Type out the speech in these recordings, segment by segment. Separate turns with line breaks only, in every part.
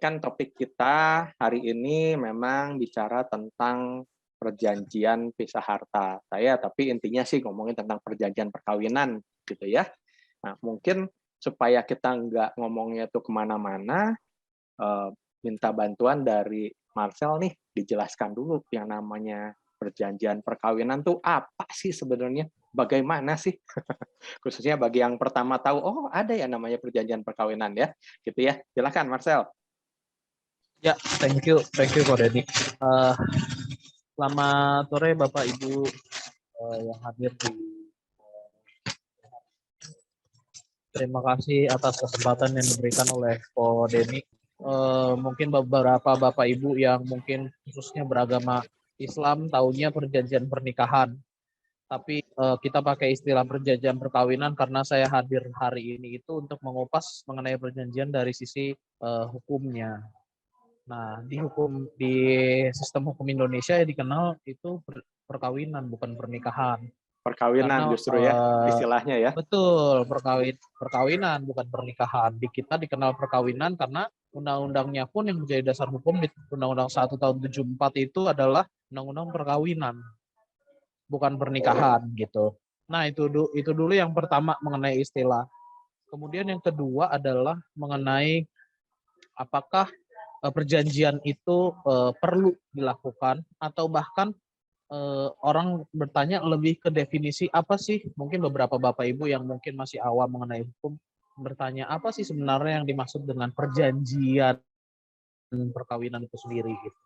kan topik kita hari ini memang bicara tentang perjanjian pisah harta. Tapi intinya sih ngomongin tentang perjanjian perkawinan gitu ya. Nah, mungkin supaya kita nggak ngomongnya tuh kemana-mana, eh, minta bantuan dari Marcel nih, dijelaskan dulu yang namanya perjanjian perkawinan tuh apa sih sebenarnya? Bagaimana sih? Khususnya bagi yang pertama tahu, oh ada ya namanya perjanjian perkawinan ya, gitu ya. Silakan Marcel.
Ya, thank you Ko Denny. Selamat sore Bapak Ibu yang hadir di. Terima kasih atas kesempatan yang diberikan oleh Ko Denny. Mungkin beberapa Bapak Ibu yang mungkin khususnya beragama Islam tahunya perjanjian pernikahan. Tapi kita pakai istilah perjanjian perkawinan karena saya hadir hari ini itu untuk mengupas mengenai perjanjian dari sisi hukumnya. Nah, di sistem hukum Indonesia ya dikenal itu perkawinan bukan pernikahan.
Perkawinan
Karena
justru ya istilahnya ya.
Betul, perkawinan bukan pernikahan. Di kita dikenal perkawinan karena undang-undangnya pun yang menjadi dasar hukum di Undang-Undang 1 tahun 74 itu adalah undang-undang perkawinan, bukan pernikahan gitu. Nah, itu dulu yang pertama mengenai istilah. Kemudian yang kedua adalah mengenai apakah perjanjian itu perlu dilakukan atau bahkan orang bertanya lebih ke definisi apa sih, mungkin beberapa Bapak Ibu yang mungkin masih awam mengenai hukum bertanya apa sih sebenarnya yang dimaksud dengan perjanjian perkawinan itu sendiri gitu.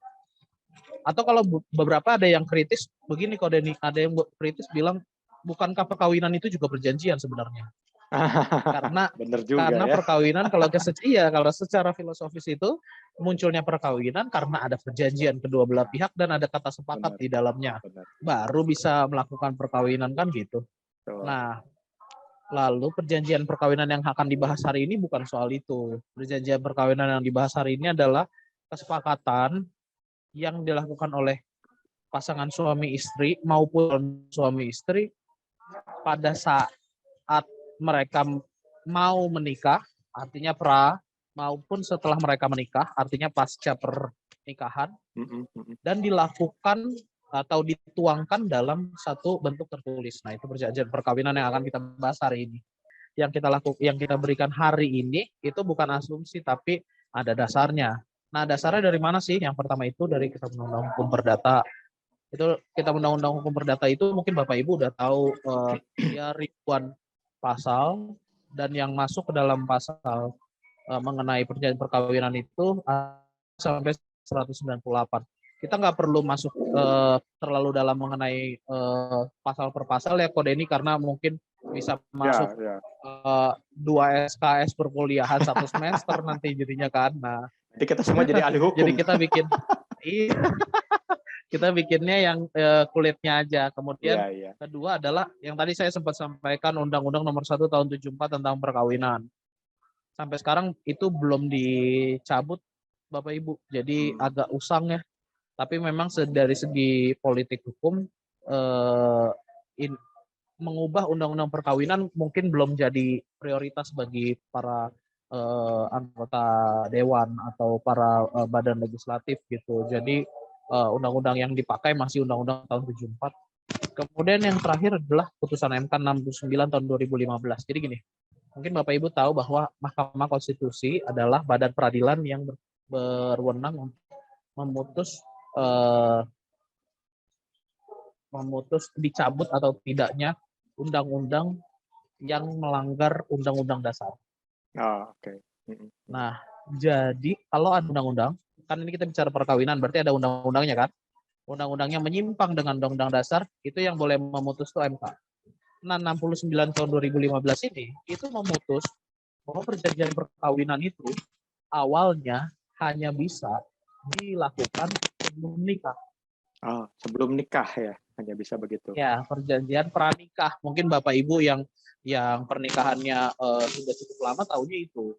Atau kalau beberapa ada yang kritis begini kok Denny, ada yang kritis bilang bukankah perkawinan itu juga perjanjian sebenarnya?
Bener juga
karena
ya.
perkawinan kalau secara filosofis itu munculnya perkawinan karena ada perjanjian kedua belah pihak dan ada kata sepakat di dalamnya. Baru bisa melakukan perkawinan kan gitu. Nah, lalu perjanjian perkawinan yang akan dibahas hari ini bukan soal itu. Perjanjian perkawinan yang dibahas hari ini adalah kesepakatan yang dilakukan oleh pasangan suami istri maupun suami istri pada saat mereka mau menikah, artinya maupun setelah mereka menikah, artinya pasca pernikahan, dan dilakukan atau dituangkan dalam satu bentuk tertulis. Nah, itu perjanjian perkawinan yang akan kita bahas hari ini. Yang kita berikan hari ini itu bukan asumsi, tapi ada dasarnya. Nah, dasarnya dari mana sih? Yang pertama itu dari Kitab Undang-Undang Hukum Perdata. Itu Kitab Undang-Undang Hukum Perdata itu mungkin Bapak Ibu udah tahu ya ribuan pasal, dan yang masuk ke dalam pasal mengenai perjanjian perkawinan itu sampai 198. Kita nggak perlu masuk terlalu dalam mengenai pasal per pasal ya Kode ini, karena mungkin bisa masuk 2 SKS perkuliahan 1 semester nanti jadinya kan. Nah,
jadi kita semua jadi ahli hukum.
Jadi kita bikin kita bikinnya yang kulitnya aja. Kemudian kedua adalah yang tadi saya sempat sampaikan Undang-Undang Nomor 1 Tahun 74 tentang perkawinan. Sampai sekarang itu belum dicabut Bapak Ibu. Jadi agak usang ya. Tapi memang dari segi politik hukum mengubah Undang-Undang perkawinan mungkin belum jadi prioritas bagi para anggota dewan atau para badan legislatif gitu. Jadi undang-undang yang dipakai masih Undang-Undang tahun 74. Kemudian yang terakhir adalah putusan MK 69 tahun 2015. Jadi gini, mungkin Bapak Ibu tahu bahwa Mahkamah Konstitusi adalah badan peradilan yang berwenang untuk memutus dicabut atau tidaknya undang-undang yang melanggar Undang-Undang Dasar. Nah, jadi kalau ada undang-undang, kan ini kita bicara perkawinan, berarti ada undang-undangnya kan? Undang-undangnya menyimpang dengan Undang-Undang Dasar, itu yang boleh memutus itu MK. Nah, 69 tahun 2015 ini, itu memutus bahwa perjanjian perkawinan itu awalnya hanya bisa dilakukan sebelum nikah.
Sebelum nikah ya, hanya bisa begitu.
Ya, perjanjian pranikah. Mungkin Bapak Ibu yang pernikahannya sudah cukup lama tahunya itu.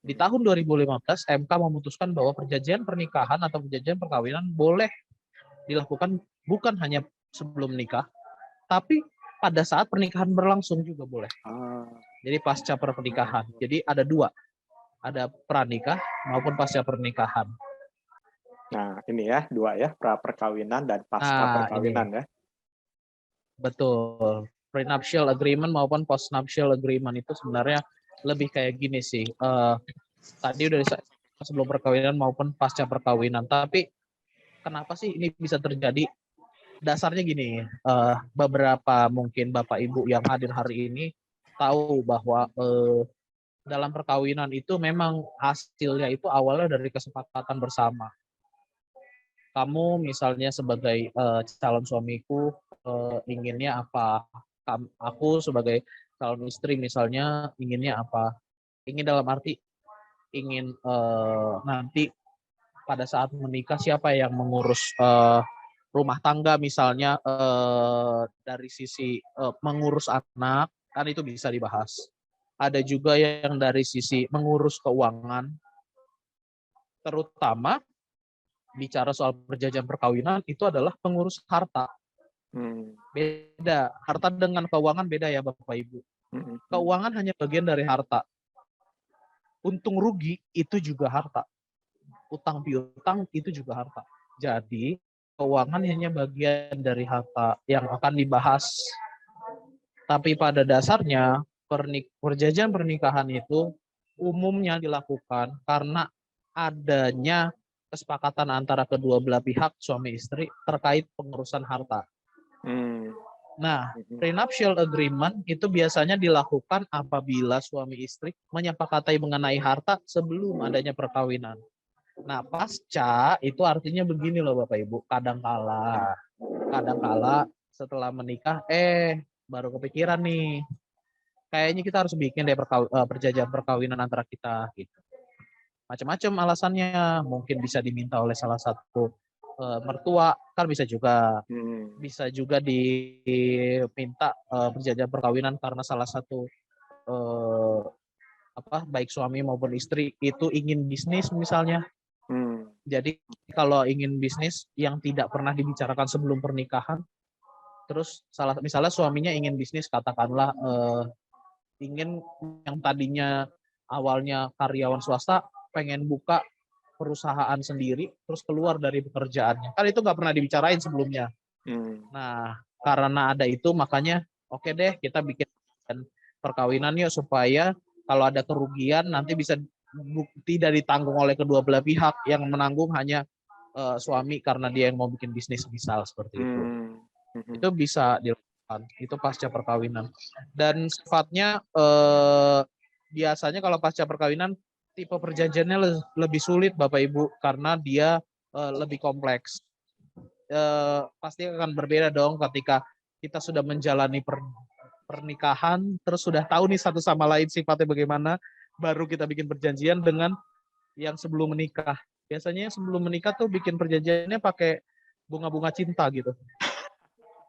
Di tahun 2015 MK memutuskan bahwa perjanjian pernikahan atau perjanjian perkawinan boleh dilakukan bukan hanya sebelum nikah, tapi pada saat pernikahan berlangsung juga boleh. Jadi pasca pernikahan. Jadi ada dua. ada pranikah maupun pasca pernikahan.
Nah, ini ya, dua ya, pra perkawinan dan pasca
Nah,
perkawinan
ini
ya.
betul. Prenuptial agreement maupun postnuptial agreement itu sebenarnya lebih kayak gini sih. Tadi udah sebelum perkawinan maupun pasca perkawinan. Tapi kenapa sih ini bisa terjadi? Dasarnya gini, beberapa mungkin Bapak Ibu yang hadir hari ini tahu bahwa dalam perkawinan itu memang hasilnya itu awalnya dari kesepakatan bersama. Kamu misalnya sebagai calon suamiku inginnya apa? Aku sebagai calon istri misalnya inginnya apa? Ingin dalam arti ingin nanti pada saat menikah siapa yang mengurus rumah tangga misalnya dari sisi mengurus anak kan itu bisa dibahas. Ada juga yang dari sisi mengurus keuangan, terutama bicara soal perjanjian perkawinan itu adalah pengurus harta. Beda, harta dengan keuangan beda ya Bapak Ibu. Keuangan hanya bagian dari harta. Untung rugi itu juga harta. Utang piutang itu juga harta. Jadi keuangan hanya bagian dari harta yang akan dibahas. Tapi pada dasarnya perjanjian pernikahan itu umumnya dilakukan karena adanya kesepakatan antara kedua belah pihak suami istri terkait pengurusan harta. Nah, prenuptial agreement itu biasanya dilakukan apabila suami istri menyepakati mengenai harta sebelum adanya perkawinan. Nah, pasca itu artinya begini loh Bapak Ibu, kadangkala setelah menikah baru kepikiran nih, kayaknya kita harus bikin deh perjanjian perkawinan antara kita gitu. Macam-macam alasannya, mungkin bisa diminta oleh salah satu mertua, kan bisa juga. Bisa juga diminta perjanjian perkawinan karena salah satu baik suami maupun istri itu ingin bisnis misalnya. Jadi kalau ingin bisnis yang tidak pernah dibicarakan sebelum pernikahan, terus misalnya suaminya ingin bisnis, katakanlah ingin yang tadinya awalnya karyawan swasta pengen buka perusahaan sendiri terus keluar dari pekerjaannya, kan itu nggak pernah dibicarain sebelumnya. Nah, karena ada itu makanya oke deh kita bikin perkawinan yuk supaya kalau ada kerugian nanti bisa tidak ditanggung oleh kedua belah pihak, yang menanggung hanya suami karena dia yang mau bikin bisnis misal seperti itu. Itu bisa dilakukan, itu pasca perkawinan. Dan sifatnya biasanya kalau pasca perkawinan tipe perjanjiannya lebih sulit Bapak Ibu karena dia lebih kompleks. Pasti akan berbeda dong ketika kita sudah menjalani pernikahan terus sudah tahu nih satu sama lain sifatnya bagaimana, baru kita bikin perjanjian dengan yang sebelum menikah. Biasanya yang sebelum menikah tuh bikin perjanjiannya pakai bunga-bunga cinta gitu.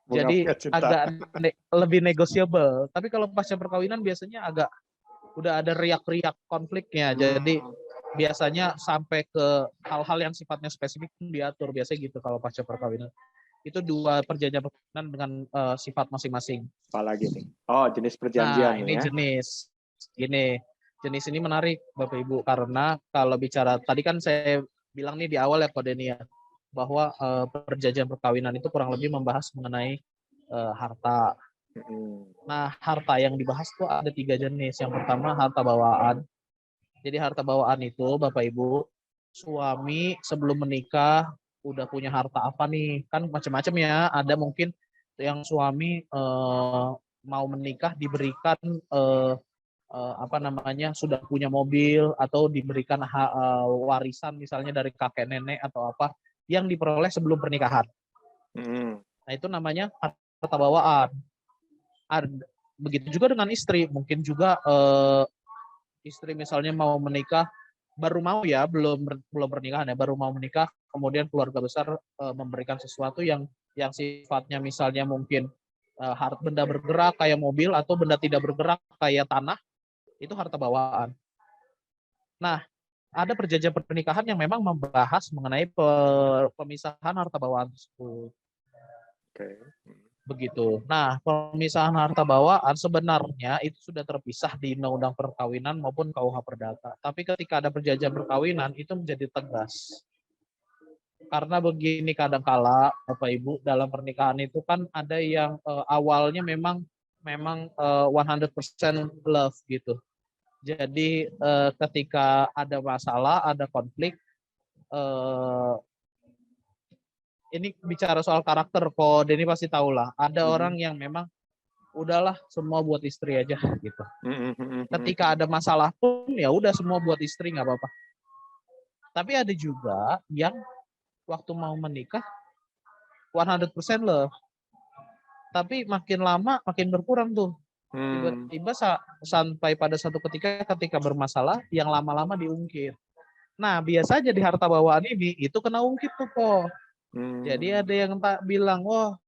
Jadi agak lebih negotiable. Tapi kalau pasca perkawinan biasanya agak udah ada riak-riak konfliknya. Jadi biasanya sampai ke hal-hal yang sifatnya spesifik diatur, biasanya gitu kalau pasca perkawinan. Itu dua perjanjian perkawinan dengan sifat masing-masing.
Apalagi nih? Oh, jenis perjanjian
ini
ya.
Jenis ini menarik Bapak Ibu karena kalau bicara tadi kan saya bilang nih di awal ya Kak Denny ya, bahwa perjanjian perkawinan itu kurang lebih membahas mengenai harta. Nah, harta yang dibahas tuh ada 3 jenis. Yang pertama harta bawaan. Jadi harta bawaan itu Bapak Ibu, suami sebelum menikah udah punya harta apa nih? Kan macam-macam ya. Ada mungkin yang suami mau menikah diberikan sudah punya mobil atau diberikan warisan misalnya dari kakek nenek atau apa yang diperoleh sebelum pernikahan. Nah, itu namanya harta bawaan. Begitu juga dengan istri, mungkin juga istri misalnya mau menikah, baru mau ya, belum pernikahan ya, baru mau menikah, kemudian keluarga besar memberikan sesuatu yang sifatnya misalnya mungkin benda bergerak kayak mobil atau benda tidak bergerak kayak tanah, itu harta bawaan. Nah, ada perjanjian pernikahan yang memang membahas mengenai pemisahan harta bawaan tersebut. begitu. Nah, pemisahan harta bawaan sebenarnya itu sudah terpisah di Undang-Undang Perkawinan maupun KUH Perdata. Tapi ketika ada perjanjian perkawinan itu menjadi tegas. Karena begini, kadangkala Bapak Ibu, dalam pernikahan itu kan ada yang awalnya memang 100% love gitu. Jadi ketika ada masalah, ada konflik, ini bicara soal karakter, kok Denny pasti tahu lah. Ada orang yang memang udahlah semua buat istri aja gitu. Ketika ada masalah pun ya udah semua buat istri, nggak apa-apa. Tapi ada juga yang waktu mau menikah 100% love. Tapi makin lama makin berkurang tuh. Tiba-tiba sampai pada satu ketika bermasalah yang lama-lama diungkit. Nah, biasanya di harta bawaan ini itu kena ungkit tuh kok. Jadi ada yang tak bilang, wah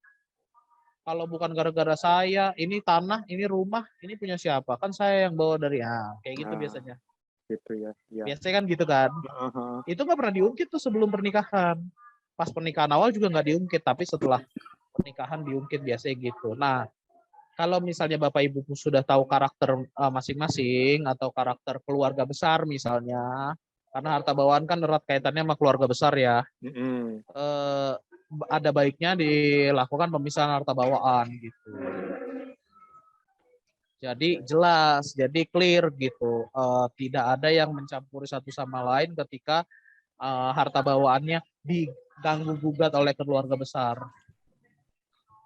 kalau bukan gara-gara saya, ini tanah, ini rumah, ini punya siapa? Kan saya yang bawa dari kayak gitu biasanya.
Gitu ya.
Biasanya kan gitu kan. Itu nggak pernah diungkit tuh sebelum pernikahan. Pas pernikahan awal juga nggak diungkit, tapi setelah pernikahan diungkit biasanya gitu. Nah, kalau misalnya Bapak Ibu sudah tahu karakter masing-masing atau karakter keluarga besar misalnya, karena harta bawaan kan erat kaitannya sama keluarga besar ya. Ada baiknya dilakukan pemisahan harta bawaan gitu. Jadi jelas, jadi clear gitu. Tidak ada yang mencampuri satu sama lain ketika harta bawaannya diganggu gugat oleh keluarga besar.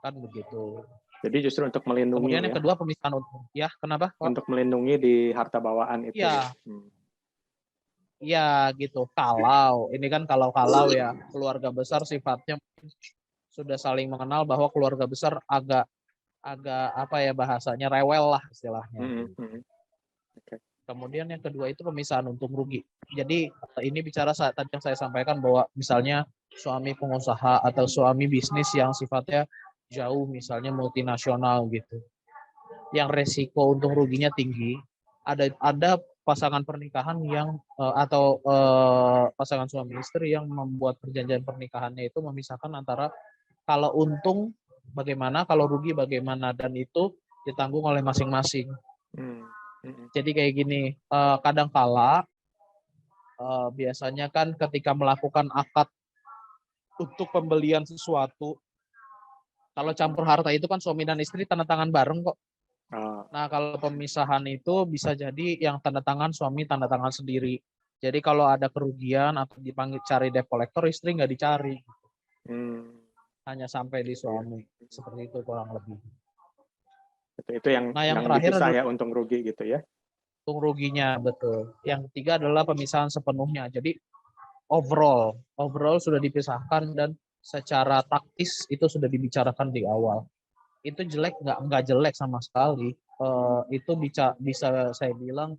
Kan begitu.
Jadi justru untuk melindungi.
Kemudian yang kedua pemisahan ya, kenapa?
Untuk melindungi di harta bawaan itu.
Ya. Ya gitu. Kalau ini kan kalau ya keluarga besar sifatnya sudah saling mengenal bahwa keluarga besar agak apa ya bahasanya rewel lah istilahnya. Kemudian yang kedua itu pemisahan untung rugi. Jadi ini bicara tadi yang saya sampaikan bahwa misalnya suami pengusaha atau suami bisnis yang sifatnya jauh misalnya multinasional gitu. Yang resiko untung ruginya tinggi. Ada pasangan pernikahan yang atau pasangan suami istri yang membuat perjanjian pernikahannya itu memisahkan antara kalau untung bagaimana, kalau rugi bagaimana, dan itu ditanggung oleh masing-masing. Jadi kayak gini, kadangkala biasanya kan ketika melakukan akad untuk pembelian sesuatu, kalau campur harta itu kan suami dan istri tanda tangan bareng kok. Nah, kalau pemisahan itu bisa jadi yang tanda tangan suami tanda tangan sendiri. Jadi kalau ada kerugian atau dipanggil cari debt collector, istri nggak dicari. Hanya sampai di suami. Seperti itu kurang lebih.
Itu yang
terakhir
dipisah ya untung rugi gitu ya.
Untung ruginya, betul. Yang ketiga adalah pemisahan sepenuhnya. Jadi overall sudah dipisahkan dan secara taktis itu sudah dibicarakan di awal. Itu jelek nggak jelek sama sekali. Itu bisa saya bilang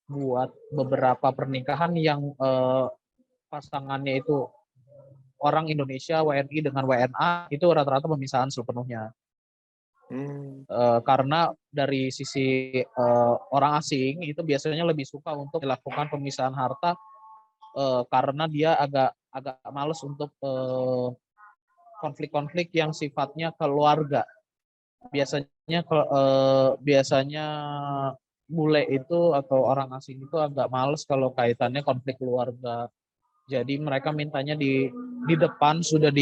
buat beberapa pernikahan yang pasangannya itu orang Indonesia WNI dengan WNA itu rata-rata pemisahan sepenuhnya. Karena dari sisi orang asing itu biasanya lebih suka untuk dilakukan pemisahan harta karena dia agak males untuk konflik-konflik yang sifatnya keluarga. Biasanya bule itu atau orang asing itu agak males kalau kaitannya konflik keluarga. Jadi mereka mintanya di depan sudah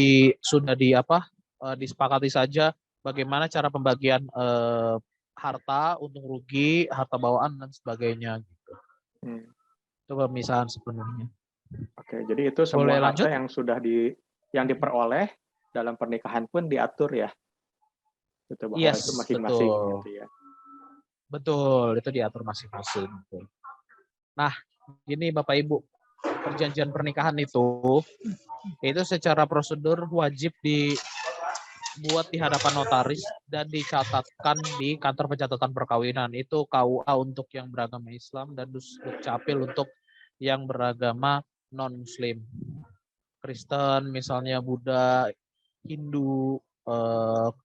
disepakati saja bagaimana cara pembagian harta untung rugi, harta bawaan dan sebagainya gitu. Itu pemisahan sepenuhnya.
Oke, jadi itu semua harta yang sudah diperoleh dalam pernikahan pun diatur ya. Itu bahwa itu masing-masing gitu ya.
Betul, itu diatur masing-masing. Nah, gini Bapak Ibu, perjanjian pernikahan itu secara prosedur wajib dibuat di hadapan notaris dan dicatatkan di kantor pencatatan perkawinan. Itu KUA untuk yang beragama Islam dan Dukcapil untuk yang beragama non-Muslim. Kristen misalnya, Buddha, Hindu,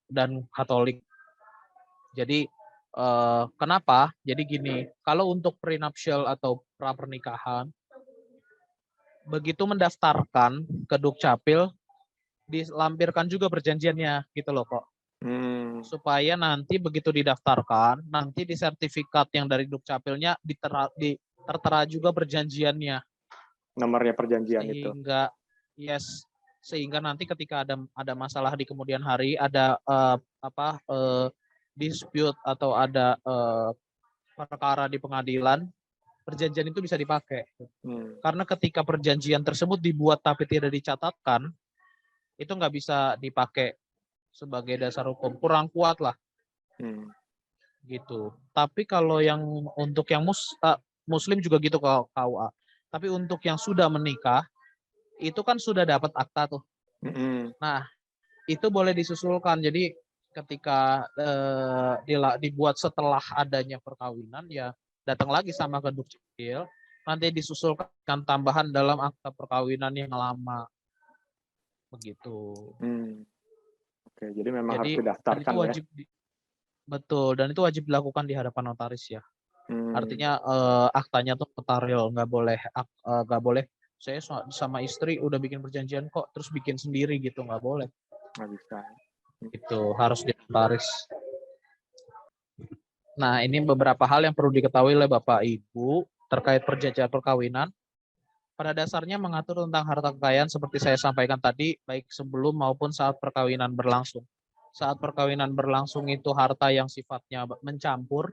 dan Katolik. Jadi kenapa? Jadi gini, kalau untuk prenuptial atau pra-pernikahan, begitu mendaftarkan ke Dukcapil, dilampirkan juga perjanjiannya gitu loh kok.
Hmm.
supaya nanti begitu didaftarkan, nanti di sertifikat yang dari Dukcapilnya tertera juga perjanjiannya.
Nomornya perjanjian itu.
Sehingga sehingga nanti ketika ada masalah di kemudian hari, ada dispute atau ada perkara di pengadilan, perjanjian itu bisa dipakai. Karena ketika perjanjian tersebut dibuat tapi tidak dicatatkan, itu nggak bisa dipakai sebagai dasar hukum, kurang kuat lah. Gitu. Tapi kalau yang untuk yang Muslim juga gitu kalau KUA. Tapi untuk yang sudah menikah, itu kan sudah dapat akta tuh. Nah, itu boleh disusulkan. Jadi ketika dibuat setelah adanya perkawinan, ya datang lagi sama ke Dukcapil, nanti disusulkan tambahan dalam akta perkawinan yang lama. Begitu.
Oke, jadi memang harus didaftarkan
itu wajib, ya. Betul, dan itu wajib dilakukan di hadapan notaris ya. Artinya aktanya tuh notarial, nggak boleh saya sama istri udah bikin perjanjian kok terus bikin sendiri gitu, nggak boleh.
Nggak bisa.
Itu harus di notaris. Nah, ini beberapa hal yang perlu diketahui oleh Bapak Ibu terkait perjanjian perkawinan. Pada dasarnya mengatur tentang harta kekayaan seperti saya sampaikan tadi, baik sebelum maupun saat perkawinan berlangsung. Saat perkawinan berlangsung itu harta yang sifatnya bercampur.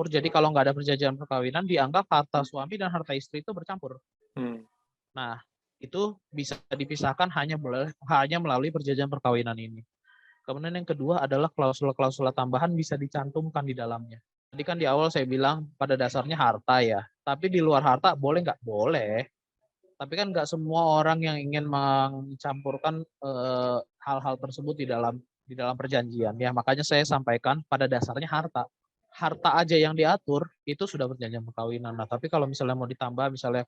Jadi kalau nggak ada perjanjian perkawinan, dianggap harta suami dan harta istri itu bercampur. Nah, itu bisa dipisahkan hanya melalui perjanjian perkawinan ini. Kemudian yang kedua adalah klausula-klausula tambahan bisa dicantumkan di dalamnya. Tadi kan di awal saya bilang pada dasarnya harta ya, tapi di luar harta boleh nggak? Boleh. Tapi kan nggak semua orang yang ingin mencampurkan hal-hal tersebut di dalam perjanjian. Ya, makanya saya sampaikan pada dasarnya harta. Harta aja yang diatur itu sudah perjanjian perkawinan. Nah, tapi kalau misalnya mau ditambah misalnya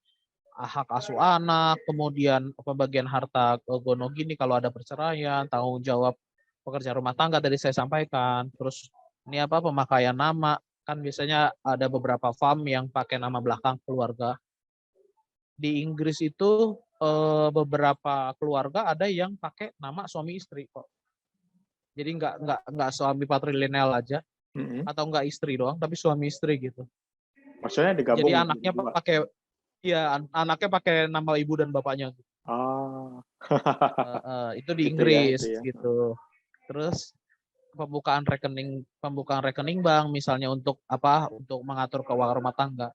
hak asuh anak, kemudian pembagian harta gono gini kalau ada perceraian, tanggung jawab pekerja rumah tangga tadi saya sampaikan, terus ini pemakaian nama, kan biasanya ada beberapa farm yang pakai nama belakang keluarga. Di Inggris itu beberapa keluarga ada yang pakai nama suami istri kok. Jadi nggak suami patrilineal aja atau nggak istri doang, tapi suami istri gitu.
Maksudnya digabung.
Jadi anaknya pakai nama ibu dan bapaknya. Itu di Inggris gitu. Terus pembukaan rekening bank misalnya untuk mengatur keuangan rumah tangga,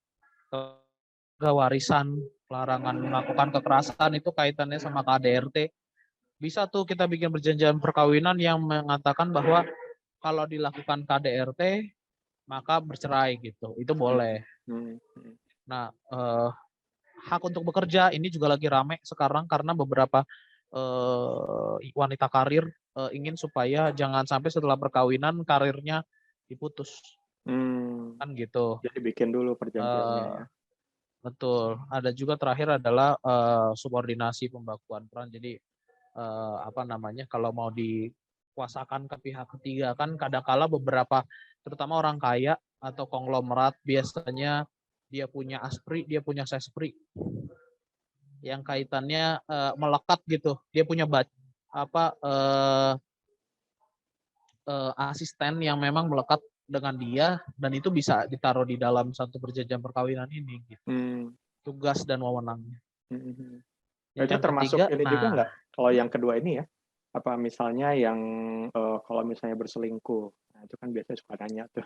warisan, larangan melakukan kekerasan itu kaitannya sama KDRT. Bisa tuh kita bikin perjanjian perkawinan yang mengatakan bahwa kalau dilakukan KDRT maka bercerai gitu. Itu boleh. Nah, hak untuk bekerja ini juga lagi rame sekarang karena beberapa wanita karir ingin supaya jangan sampai setelah perkawinan karirnya diputus. Kan gitu.
Jadi bikin dulu perjanjiannya ya.
Betul. Ada juga terakhir adalah subordinasi pembakuan peran. Jadi kalau mau dikuasakan ke pihak ketiga kan kadangkala beberapa terutama orang kaya atau konglomerat biasanya dia punya aspri, dia punya sespri yang kaitannya melekat gitu. Dia punya asisten yang memang melekat dengan dia dan itu bisa ditaruh di dalam satu perjanjian perkawinan ini gitu. Tugas dan wewenangnya.
Itu termasuk ketiga, ini juga nggak? Kalau yang kedua ini ya, apa misalnya yang kalau misalnya berselingkuh, nah itu kan biasanya suka nanya tuh.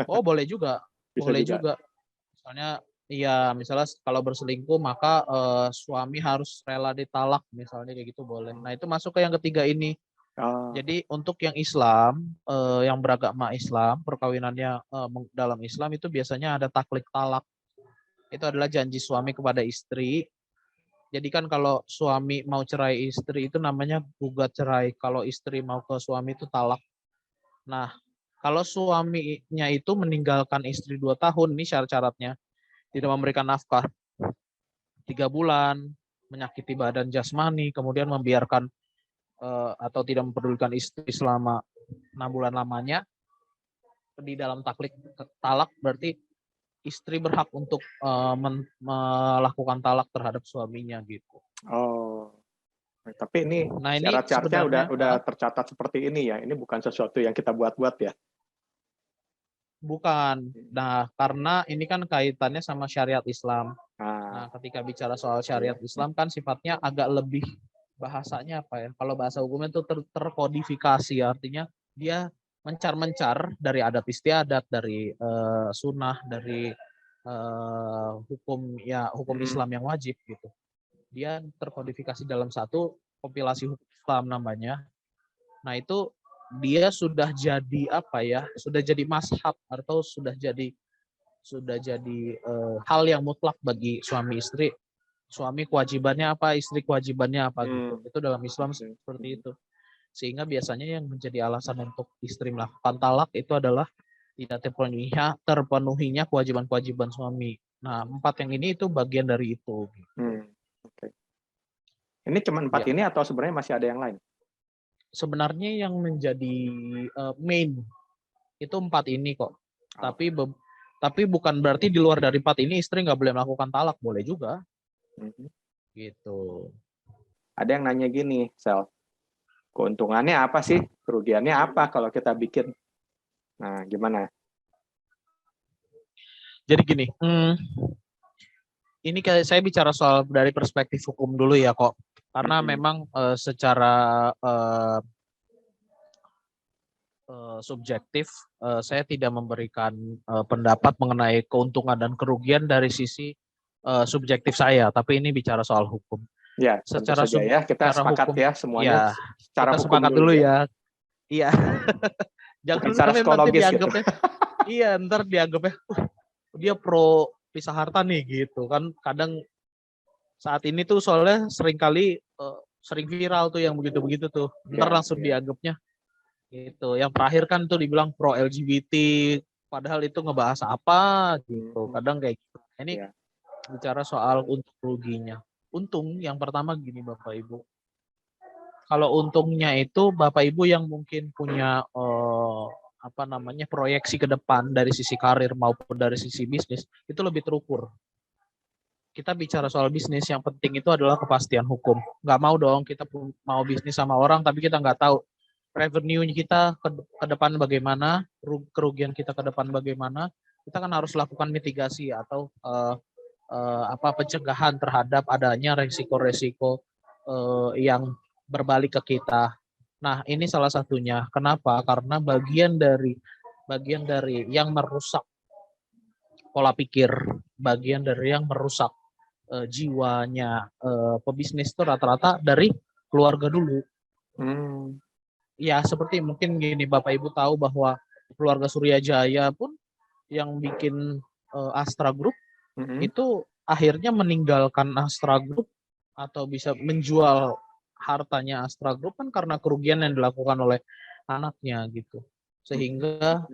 Oh boleh juga, boleh juga. Misalnya kalau berselingkuh maka suami harus rela ditalak misalnya kayak gitu boleh. Nah itu masuk ke yang ketiga ini. Jadi untuk yang Islam, yang beragama Islam, perkawinannya dalam Islam itu biasanya ada taklik talak. Itu adalah janji suami kepada istri. Jadi kan kalau suami mau cerai istri itu namanya gugat cerai. Kalau istri mau ke suami itu talak. Nah, kalau suaminya itu meninggalkan istri 2 tahun, ini syarat-syaratnya. Tidak memberikan nafkah 3 bulan, menyakiti badan jasmani, kemudian membiarkan atau tidak mempedulikan istri selama 6 bulan lamanya, di dalam taklik talak berarti istri berhak untuk melakukan talak terhadap suaminya gitu.
Tapi ini
Nah, ini
syarat-syaratnya
sebenarnya
udah tercatat seperti ini ya. Ini bukan sesuatu yang kita buat-buat ya.
bukan. Nah, karena ini kan kaitannya sama syariat Islam.
Nah,
Nah, ketika bicara soal syariat Islam kan sifatnya agak lebih bahasanya apa ya? Kalau bahasa hukumnya itu terkodifikasi, artinya dia mencar-mencar dari adat istiadat, dari sunnah, dari hukum Islam yang wajib gitu. Dia terkodifikasi dalam satu kompilasi hukum Islam namanya. Nah, itu dia sudah jadi apa ya? Sudah jadi mazhab atau sudah jadi hal yang mutlak bagi suami istri. Suami kewajibannya apa, istri kewajibannya apa gitu. Itu dalam Islam seperti itu. Sehingga biasanya yang menjadi alasan untuk istri melakukan talak itu adalah tidak terpenuhinya kewajiban-kewajiban suami. Nah, 4 yang ini itu bagian dari itu.
Oke. Ini cuma 4
Ya.
ini atau sebenarnya masih ada yang lain?
Sebenarnya yang menjadi main itu 4 ini kok. Tapi bukan berarti di luar dari 4 ini istri nggak boleh melakukan talak, boleh juga. Gitu.
Ada yang nanya gini, Sel, keuntungannya apa sih? Kerugiannya apa kalau kita bikin? Nah, gimana?
Jadi gini, ini saya bicara soal dari perspektif hukum dulu ya kok. Karena memang secara subjektif, saya tidak memberikan pendapat mengenai keuntungan dan kerugian dari sisi subjektif saya, tapi ini bicara soal hukum.
Ya,
Secara
tentu saja ya, kita sepakat
hukum,
ya semuanya
ya,
secara
kita
hukum
sepakat dulu ya. Iya.
Bukan
Jangan
secara
sampai nanti
psikologis gitu.
dianggapnya, iya ntar dianggapnya, dia pro pisah harta nih gitu kan. Kadang saat ini tuh soalnya sering viral tuh yang begitu-begitu tuh. Ntar langsung dianggapnya gitu. Yang terakhir kan tuh dibilang pro LGBT, padahal itu ngebahas apa gitu. Kadang kayak gitu. Ini bicara soal untung ruginya. Untung yang pertama gini Bapak Ibu. Kalau untungnya itu Bapak Ibu yang mungkin punya proyeksi ke depan dari sisi karir maupun dari sisi bisnis itu lebih terukur. Kita bicara soal bisnis, yang penting itu adalah kepastian hukum. Nggak mau dong kita mau bisnis sama orang tapi kita nggak tahu revenue kita ke depan bagaimana, kerugian kita ke depan bagaimana. Kita kan harus lakukan mitigasi atau pencegahan terhadap adanya resiko-resiko yang berbalik ke kita. Nah, ini salah satunya. Kenapa? Karena bagian dari yang merusak pola pikir, bagian dari yang merusak jiwanya pebisnis itu rata-rata dari keluarga dulu. Ya, seperti mungkin gini, Bapak Ibu tahu bahwa keluarga Surya Jaya pun yang bikin Astra Group itu akhirnya meninggalkan Astra Group atau bisa menjual hartanya Astra Group kan karena kerugian yang dilakukan oleh anaknya gitu. Sehingga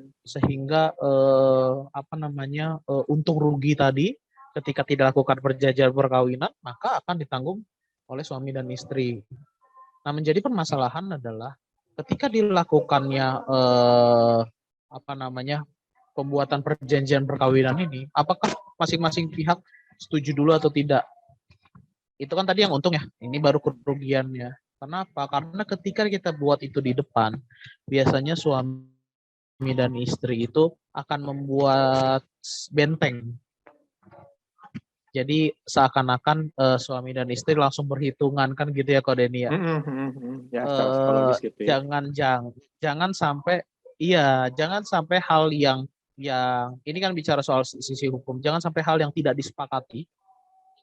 untung rugi tadi ketika tidak lakukan perjanjian perkawinan maka akan ditanggung oleh suami dan istri. Nah, menjadi permasalahan adalah ketika dilakukannya pembuatan perjanjian perkawinan ini, apakah masing-masing pihak setuju dulu atau tidak? Itu kan tadi yang untung ya, ini baru kerugiannya. Kenapa? Karena ketika kita buat itu di depan, biasanya suami dan istri itu akan membuat benteng. Jadi seakan-akan suami dan istri langsung berhitungan kan gitu ya Ko Denny ya.
Ya, secara psikologis gitu ya.
Jangan sampai hal yang ini kan bicara soal sisi hukum. Jangan sampai hal yang tidak disepakati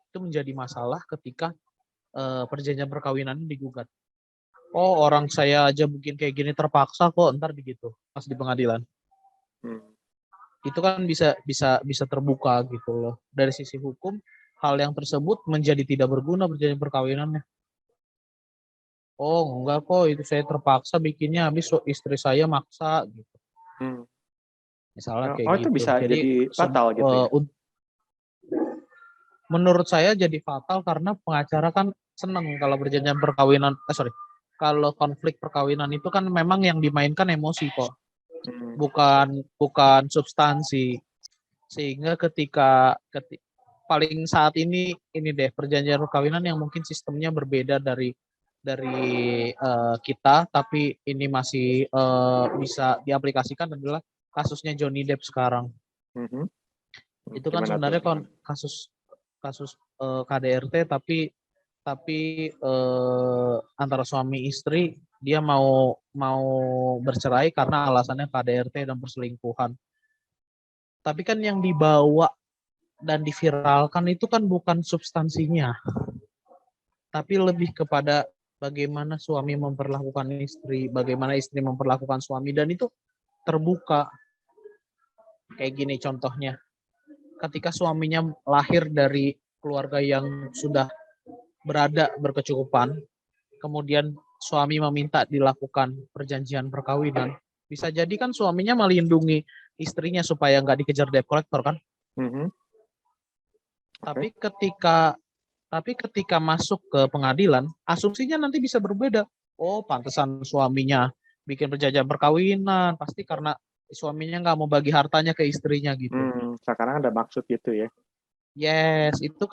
itu menjadi masalah ketika perjanjian perkawinan digugat. Oh, orang saya aja mungkin kayak gini terpaksa kok, ntar begitu pas di pengadilan. Itu kan bisa terbuka gitu loh. Dari sisi hukum, hal yang tersebut menjadi tidak berguna perjanjian perkawinannya. Oh, enggak kok, itu saya terpaksa bikinnya, habis istri saya maksa gitu. Misalnya kayak gitu.
Itu bisa jadi fatal gitu ya?
Menurut saya jadi fatal karena pengacara kan seneng kalau perjanjian perkawinan, kalau konflik perkawinan itu kan memang yang dimainkan emosi kok, bukan substansi. Sehingga ketika paling saat ini deh perjanjian perkawinan yang mungkin sistemnya berbeda dari kita, tapi ini masih bisa diaplikasikan adalah kasusnya Johnny Depp sekarang. Itu kan
Gimana
sebenarnya
tuh?
kasus KDRT, tapi antara suami istri dia mau bercerai karena alasannya KDRT dan perselingkuhan. Tapi kan yang dibawa dan diviralkan itu kan bukan substansinya, tapi lebih kepada bagaimana suami memperlakukan istri, bagaimana istri memperlakukan suami, dan itu terbuka. Kayak gini contohnya, ketika suaminya lahir dari keluarga yang sudah berkecukupan, kemudian suami meminta dilakukan perjanjian perkawinan, bisa jadi kan suaminya melindungi istrinya supaya nggak dikejar debt collector kan. Tapi ketika masuk ke pengadilan, asumsinya nanti bisa berbeda. Oh, pantesan suaminya bikin perjanjian perkawinan, pasti karena suaminya nggak mau bagi hartanya ke istrinya gitu.
Sekarang ada maksud gitu ya.
Yes, itu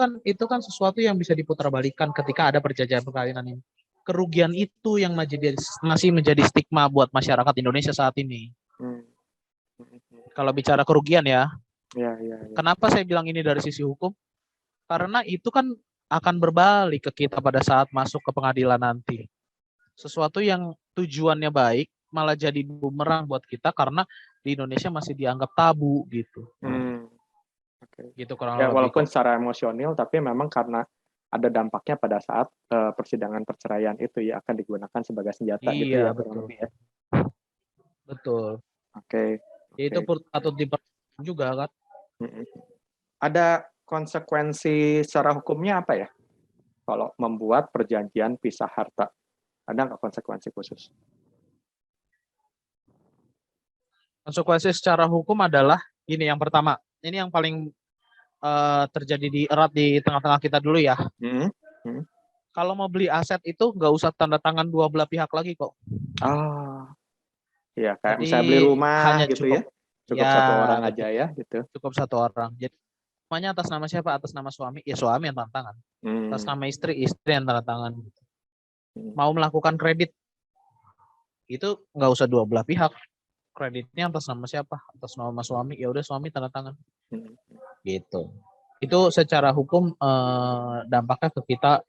kan sesuatu yang bisa diputarbalikan ketika ada perjanjian perkawinan ini. Kerugian itu yang masih menjadi stigma buat masyarakat Indonesia saat ini. Kalau bicara kerugian ya.
Ya.
Kenapa saya bilang ini dari sisi hukum? Karena itu kan akan berbalik ke kita pada saat masuk ke pengadilan nanti. Sesuatu yang tujuannya baik malah jadi bumerang buat kita karena di Indonesia masih dianggap tabu gitu. Gitu kurang
ya,
lebih.
walaupun secara emosional, tapi memang karena ada dampaknya pada saat persidangan perceraian itu ya akan digunakan sebagai senjata gitu ya, kurang lebih ya.
Betul.
Oke.
Itu patut diperhatikan juga kan.
Ada konsekuensi secara hukumnya apa ya kalau membuat perjanjian pisah harta? Ada nggak konsekuensi khusus?
Konsekuensi secara hukum adalah ini yang pertama. Ini yang paling terjadi erat di tengah-tengah kita dulu ya. Kalau mau beli aset itu nggak usah tanda tangan dua belah pihak lagi kok.
Iya, kayak
Jadi
misalnya beli rumah
hanya
gitu ya. Cukup satu orang aja ya gitu.
Cukup satu orang. Jadi namanya atas nama siapa? Atas nama suami, ya suami yang tanda tangan. Atas nama istri yang tanda tangan. Mau melakukan kredit itu nggak usah dua belah pihak. Kreditnya atas nama siapa? Atas nama suami, ya udah suami tanda tangan. Gitu. Itu secara hukum dampaknya ke kita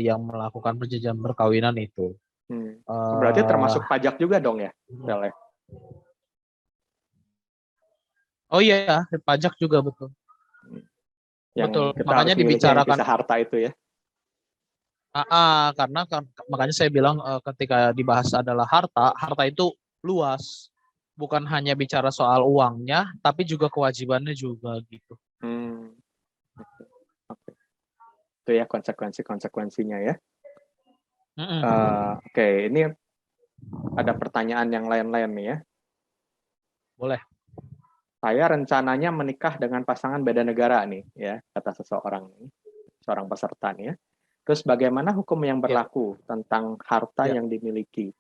yang melakukan perjanjian perkawinan itu.
Berarti termasuk pajak juga dong ya, Bel?
Oh iya, pajak juga betul.
Yang
betul.
Kita
makanya dibicarakan
pisah harta itu ya.
Karena makanya saya bilang ketika dibahas adalah harta itu luas. Bukan hanya bicara soal uangnya, tapi juga kewajibannya juga gitu.
Itu ya konsekuensinya ya. Ini ada pertanyaan yang lain-lain nih ya.
Boleh.
Saya rencananya menikah dengan pasangan beda negara nih ya, kata seorang peserta nih ya. Terus bagaimana hukum yang berlaku tentang harta yang dimiliki?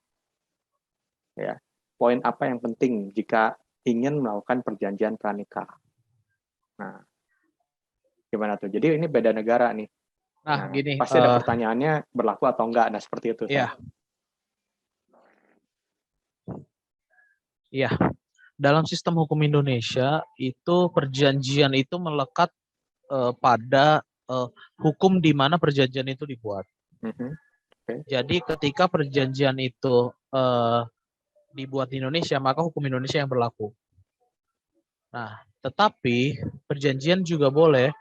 Ya, poin apa yang penting jika ingin melakukan perjanjian pranikah? Nah, gimana tuh? Jadi ini beda negara nih.
Nah, gini.
Pasti ada pertanyaannya berlaku atau enggak? Nah, seperti itu.
Iya. Dalam sistem hukum Indonesia itu perjanjian itu melekat pada hukum di mana perjanjian itu dibuat. Jadi ketika perjanjian itu dibuat di Indonesia, maka hukum Indonesia yang berlaku. Nah, tetapi perjanjian juga boleh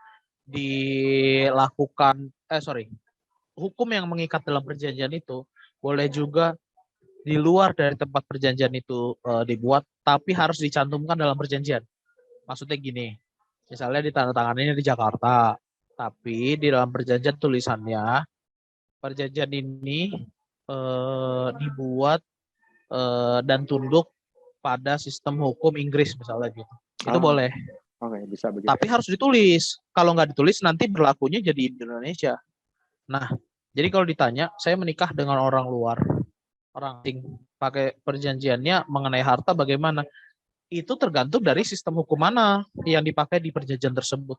dilakukan, hukum yang mengikat dalam perjanjian itu boleh juga di luar dari tempat perjanjian itu dibuat, tapi harus dicantumkan dalam perjanjian. Maksudnya gini, misalnya ditandatanganinya di Jakarta, tapi di dalam perjanjian tulisannya, perjanjian ini dibuat dan tunduk pada sistem hukum Inggris misalnya gitu. Itu boleh.
Bisa begitu.
Tapi harus ditulis. Kalau nggak ditulis nanti berlakunya jadi di Indonesia. Nah, jadi kalau ditanya, saya menikah dengan orang luar, orang asing, pakai perjanjiannya mengenai harta bagaimana? Itu tergantung dari sistem hukum mana yang dipakai di perjanjian tersebut.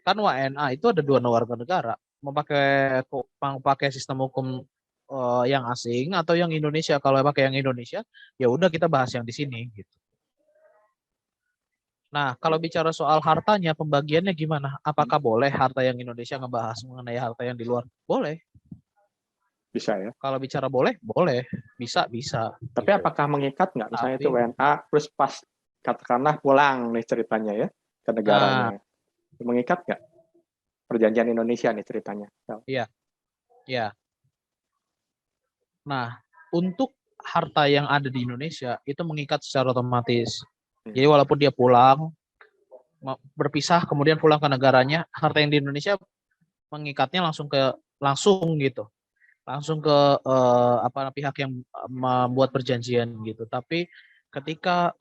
Kan WNA itu ada 2 warga negara. Mau pakai sistem hukum yang asing atau yang Indonesia. Kalau pakai yang Indonesia, ya udah kita bahas yang di sini gitu. Nah, kalau bicara soal hartanya, pembagiannya gimana? Apakah boleh harta yang Indonesia ngebahas mengenai harta yang di luar? Boleh.
Bisa ya.
Kalau bicara boleh, boleh. Bisa, bisa.
Tapi
Gitu.
apakah mengikat nggak? Misalnya itu
Tapi,
WNA, terus pas katakanlah pulang nih ceritanya ya ke
nah,
negaranya. Mengikat nggak? Perjanjian Indonesia nih ceritanya.
iya, iya. Nah, untuk harta yang ada di Indonesia itu mengikat secara otomatis. Jadi walaupun dia pulang, berpisah, kemudian pulang ke negaranya, harta yang di Indonesia mengikatnya langsung gitu. Langsung ke pihak yang membuat perjanjian gitu. Tapi ketika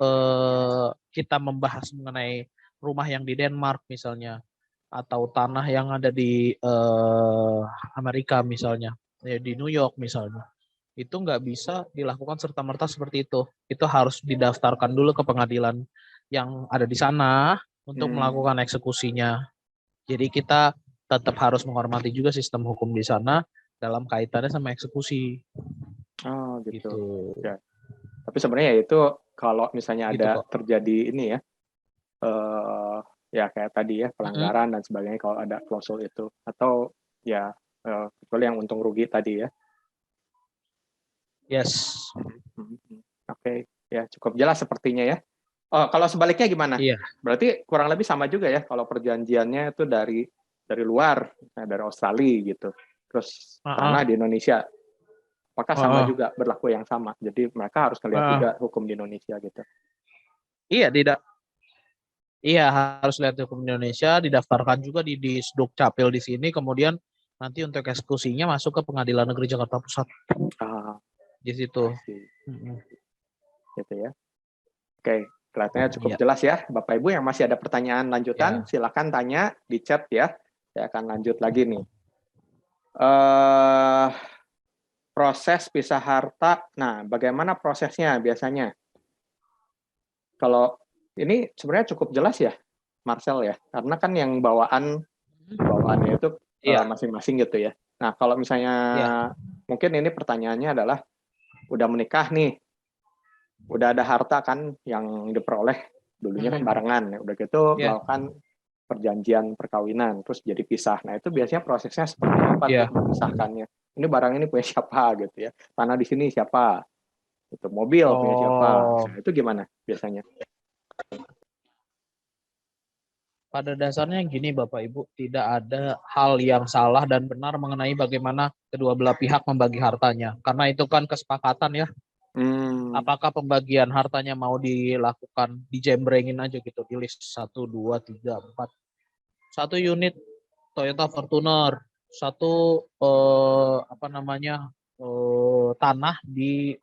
kita membahas mengenai rumah yang di Denmark misalnya, atau tanah yang ada di Amerika misalnya, di New York misalnya, itu nggak bisa dilakukan serta-merta seperti itu. Itu harus didaftarkan dulu ke pengadilan yang ada di sana untuk melakukan eksekusinya. Jadi kita tetap harus menghormati juga sistem hukum di sana dalam kaitannya sama eksekusi.
Oh gitu.
Gitu.
Ya. Tapi sebenarnya itu kalau misalnya
Gitu
ada
kok.
terjadi ini ya, ya kayak tadi ya
Mm-mm.
pelanggaran dan sebagainya kalau ada klausul itu, atau ya kecuali yang untung rugi tadi ya.
Yes.
Oke, ya cukup jelas sepertinya ya. Oh, kalau sebaliknya gimana?
Iya.
Berarti kurang lebih sama juga ya kalau perjanjiannya itu dari luar, dari Australia gitu. Terus
Uh-uh.
tanah di Indonesia, apakah sama
Uh-uh.
juga berlaku yang sama? Jadi mereka harus melihat
Uh-uh.
juga hukum di Indonesia gitu.
Iya, iya harus lihat hukum Indonesia, didaftarkan juga di Sdukcapil di sini, kemudian nanti untuk eksekusinya masuk ke Pengadilan Negeri Jakarta Pusat.
Ah,
Di situ.
gitu ya. Oke, kelihatannya cukup
Iya.
jelas ya, Bapak Ibu yang masih ada pertanyaan lanjutan,
Ya.
silakan tanya di chat ya. Saya akan lanjut lagi nih. Eh proses pisah harta. Nah, bagaimana prosesnya biasanya? Kalau ini sebenarnya cukup jelas ya, Marcel ya, karena kan yang bawaannya itu
Iya.
masing-masing gitu ya. Nah, kalau misalnya
Iya.
mungkin ini pertanyaannya adalah udah menikah nih, udah ada harta kan yang diperoleh dulunya kan barengan, ya. Udah gitu
Iya.
melakukan perjanjian perkawinan, terus jadi pisah. Nah, itu biasanya prosesnya seperti apa tuh
Iya.
memisahkannya? Ini barang ini punya siapa gitu ya? Tanah di sini siapa? Itu mobil punya siapa?
Oh,
Nah, itu gimana biasanya?
pada dasarnya gini Bapak Ibu, tidak ada hal yang salah dan benar mengenai bagaimana kedua belah pihak membagi hartanya. Karena itu kan kesepakatan ya. Apakah pembagian hartanya mau dilakukan, dijembrengin aja gitu, di list 1, 2, 3, 4. Satu unit Toyota Fortuner, satu tanah di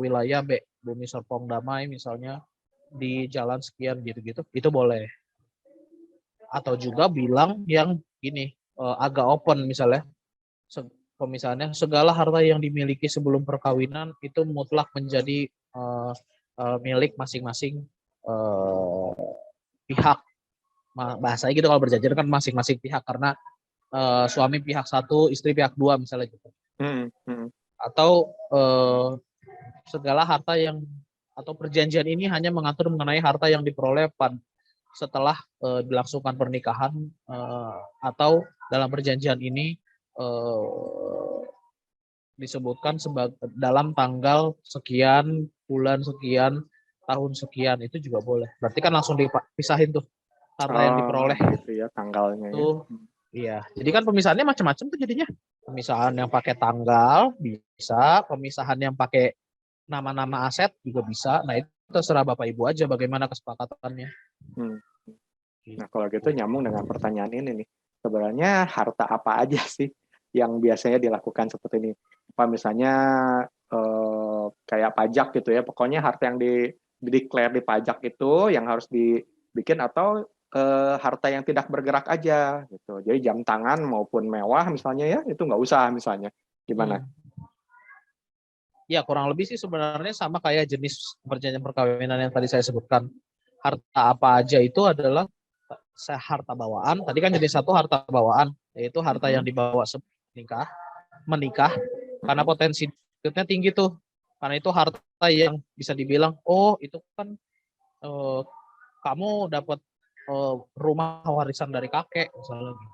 wilayah B, Bumi Serpong Damai misalnya, di jalan sekian gitu-gitu, itu boleh. Atau juga bilang yang gini, agak open misalnya, pemisahannya segala harta yang dimiliki sebelum perkawinan itu mutlak menjadi milik masing-masing pihak. Bahasanya gitu kalau berjanjian kan masing-masing pihak, karena suami pihak satu, istri pihak dua misalnya gitu. Atau segala harta yang atau perjanjian ini hanya mengatur mengenai harta yang diperoleh setelah dilangsungkan pernikahan, atau dalam perjanjian ini disebutkan dalam tanggal sekian, bulan sekian, tahun sekian, itu juga boleh. Berarti kan langsung dipisahin tuh harta yang diperoleh
Gitu ya tanggalnya ya.
tuh. Iya, jadi kan pemisahannya macam-macam tuh jadinya. Pemisahan yang pakai tanggal bisa, pemisahan yang pakai nama-nama aset juga bisa. Nah, itu terserah Bapak Ibu aja bagaimana kesepakatannya.
Nah, kalau gitu nyambung dengan pertanyaan ini nih. Sebenarnya harta apa aja sih yang biasanya dilakukan seperti ini? Apa misalnya kayak pajak gitu ya, pokoknya harta yang di-declare di pajak itu yang harus dibikin, atau harta yang tidak bergerak aja gitu. Jadi jam tangan maupun mewah misalnya ya, itu nggak usah misalnya. Gimana?
Ya, kurang lebih sih sebenarnya sama kayak jenis perjanjian perkawinan yang tadi saya sebutkan. Harta apa aja itu adalah harta bawaan. Tadi kan jenis satu harta bawaan, yaitu harta yang dibawa menikah. karena potensi dispute-nya tinggi tuh. Karena itu harta yang bisa dibilang, oh itu kan kamu dapat rumah warisan dari kakek misalnya gitu.